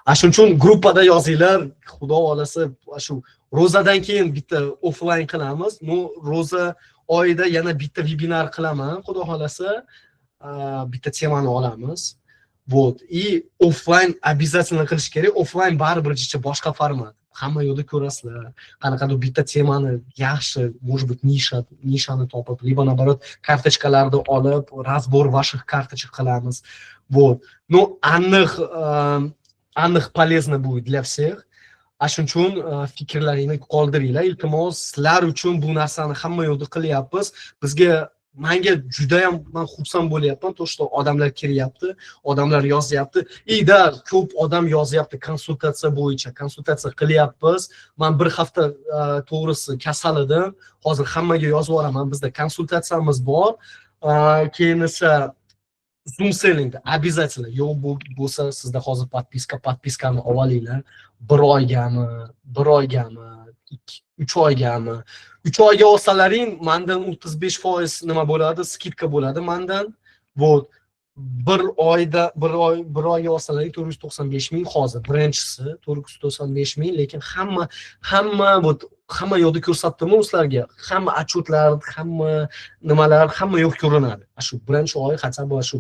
Shuning uchun gruppada yozinglar, xudo xolasa shu ro'zadan keyin bitta offline qilamiz. No, ro'za oyida yana bitta webinar qilaman, xudo xolasa. Bitta temani olamiz. Вот, и offline обязательно qilish kerak. Offline baribir boshqa format. Hamma yo'lda ko'rasizlar. Qanaqadir bitta temani yaxshi, может быть, nishani topib, либо наоборот, kartochkalarni olib, разбор ваших карточек qilamiz. Вот. Ну, aniq полезно будет для всех. Shuning uchun fikrlaringni qoldiringlar. Iltimos, sizlar uchun bu narsani hamma yo'lda qilyapmiz. Bizga menga juda ham men xursand bo'lyapman, to что odamlar kiryapti, odamlar yozyapti. Da ko'p odam yozyapti konsultatsiya bo'yicha, konsultatsiya qilyapmiz. Men bir hafta to'g'risi kasal edim. Hozir hammaga yozib yuboraman. Bizda konsultatsiyamiz bor. Keyin esa Zoom sellingda обязательно yo'q bo'lsa, sizda hozir podpiskani olinglar. 1 oygami, 3 oygami. 3 oyga olsalaring, mendan 35% nima bo'ladi, skidka bo'ladi mendan. Вот. 1 oyga olsalaring 495 ming hozir. Birinchisi 495 ming, lekin hamma yo'lda ko'rsatdim sizlarga. Hamma отчетlar, hamma nimalar, hamma yo'q ko'rinadi. Shu birinchi oy hatto shu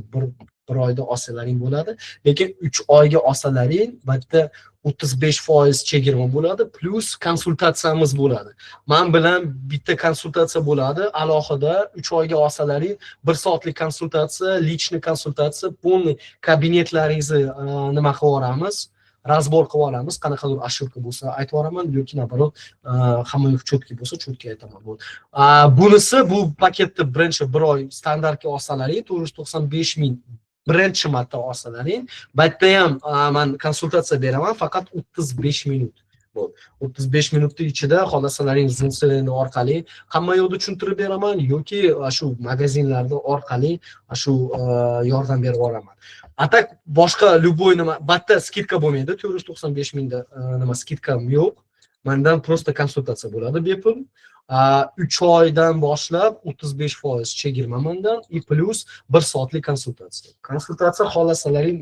bir oyda olsalaring bo'ladi, lekin 3 oyga olsalaring bitta 35% chegirma bo'ladi, plus konsultatsiyamiz bo'ladi. Men bilan bitta konsultatsiya bo'ladi, alohida 3 oyga olsalaring 1 soatlik konsultatsiya, личный konsultatsiya, полный kabinetlaringizni nima qilib yuboramiz, разбор qilib olamiz. Qanaqadir ошибка bo'lsa aytib yuboraman, yoki nabarot hamma yo'q cho'tki bo'lsa cho'tki aytaman. Bunisi bu paketni birinchi 1 oy standartga olsalaring 495 ming birinchi marta olsalaring, bitta ham men konsultatsiya beraman, faqat 35 minut. 35 minutning ichida xohlasalaring Zoom orqali hamma yo'lda tushuntirib beraman, yoki shu magazinlarda orqali shu yordam berib yuboraman. Atak boshqa любой nima, bitta skidka bo'lmaydi, 495 mingda nima skidkam yo'q. Mendan просто konsultatsiya bo'ladi bepul. 3 oydan boshlab 35% chegirma mendan, plus 1 soatlik konsultatsiya. Konsultatsiya xohlasalaring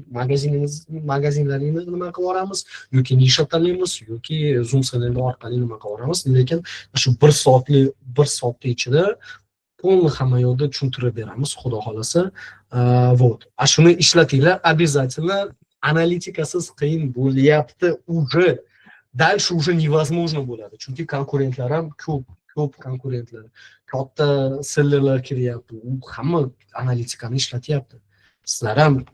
magazinlaringizni nima qilib yuboramiz, yoki nisha tanlaymiz, yoki Zoom orqali nima qilib yuboramiz, lekin shu 1 soatning ichida полный hamma yo'lda tushuntirib beramiz, xudo xolasa. Вот. Shuni ishlatinglar, обязательно. Analitikasiz qiyin bo'lyapti уже. Дальше уже невозможно bo'ladi, chunki konkurentlar ham ko'p konkurentlar, katta sellerlar kiryapti. Hamma analitikani ishlatyapti. Sizlar ham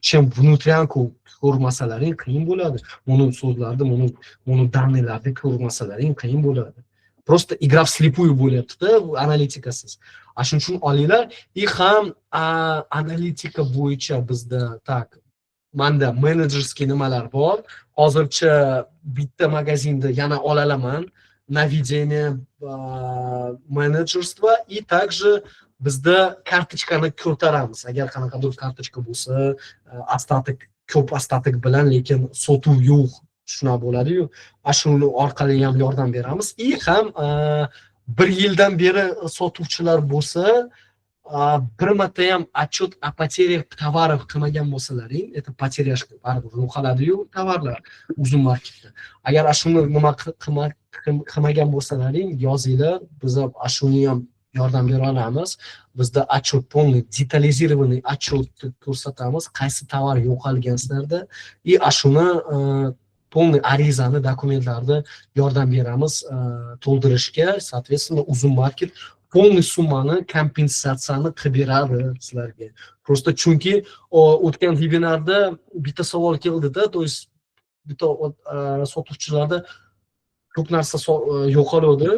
чем внутрянку ko'rmasalaring qiyin bo'ladi. Buni so'zlarni, buni данныйlarni ko'rmasalaring qiyin bo'ladi. Просто игра вслепую bo'lyapti-da, analitikasiz. Shuning uchun olinglar. Ham analitika bo'yicha bizda tak menda menejerskiy nimalar bor. Hozircha bitta magazinda yana olalaman. Наведение менеджерства, и также bizda kartochkani ko'taramiz. Agar qanaqadir kartochka bo'lsa, ko'p ostatik bilan, lekin sotuv yo'q, shuna bo'ladi-yu. Shuni orqali ham yordam beramiz. Ham 1 yildan beri sotuvchilar bo'lsa, bir marta ham отчет о потерях товаров qilmagan bo'lsalaring, это потеряшка baribir yo'qoladi-yu tovarlar uzun marketda. Agar shuni nima qilmagan bo'lsalaring, yozinglar, biz shuni ham yordam bera olamiz. Bizda отчет полный, детализированный отчет ko'rsatamiz, qaysi tovar yo'qolgansizlarda, и shuni полный arizani, dokumentlarni yordam beramiz to'ldirishga. Соответственно, uzun market полный summani kompensatsiyani qilib beradi sizlarga. Просто chunki o'tgan webinarda bitta savol keldi-da, to есть bitta sotuvchilarda ko'p narsa yo'qoladi.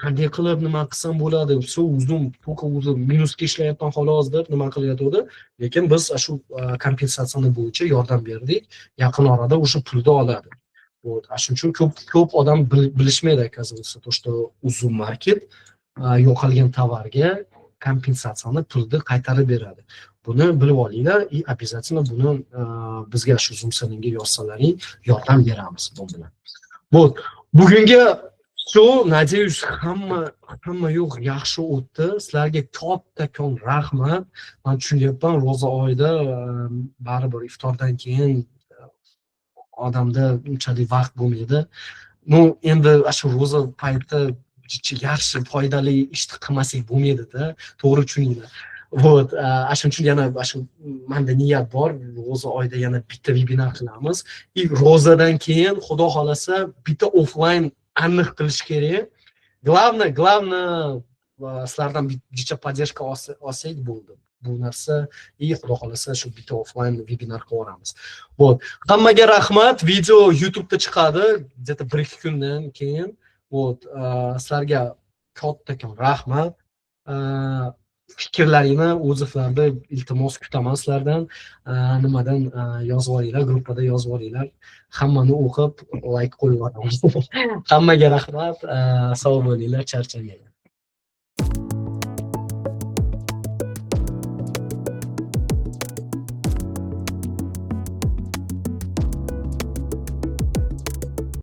Qanday qilib nima qilsam bo'ladi? Shu uzun, to'qa uzun minusga ishlayapman xolos deb nima qilyapti. Lekin biz shu kompensatsiyani bo'yicha yordam berdik. Yaqin orada o'sha pulni oladi. Вот. Shuning uchun ko'p odam bilishmaydi, оказывается, то, что uzun market yo'qolgan tovarga kompensatsiyani pulni qaytarib beradi. Buni bilib olinglar и обязательно buni bizga shu Zoom-ga yozsalaring, yordam beramiz bu bilan. Вот. Bugungi shu, надеюсь, hamma yo'q yaxshi o'tdi. Sizlarga kattakon rahmat. Men tushunyapman, ro'za oyida baribir iftordan keyin odamda unchalik vaqt bo'lmaydi. Ну, endi shu ro'za payti yaxshi foydali ishni qilmasak bo'lmaydi-da, to'g'ri tushuninglar. Вот, shuning uchun yana shu menda niyat bor, ro'za oyida yana bitta webinar qilamiz. И ro'zadan keyin xudo xolasa bitta offline aniq qilish kerak. Главное, sizlardan bitta поддержка olsak bo'ldi. Bu narsa и xudo xolasa shu bitta offline webinar qilamiz. Вот. Hammaga rahmat. Video YouTube'da chiqadi, где-то 1-2 kundan keyin. Вот, sizlarga kattakon rahmat. Fikrlaringni o'zingizlarda iltimos kutaman sizlardan. Nimadan yozib olinglar, gruppada yozib olinglar. Hammani o'qib, like qo'yib yuboramiz. Hammaga rahmat. Sog' bo'linglar, charchamanglar.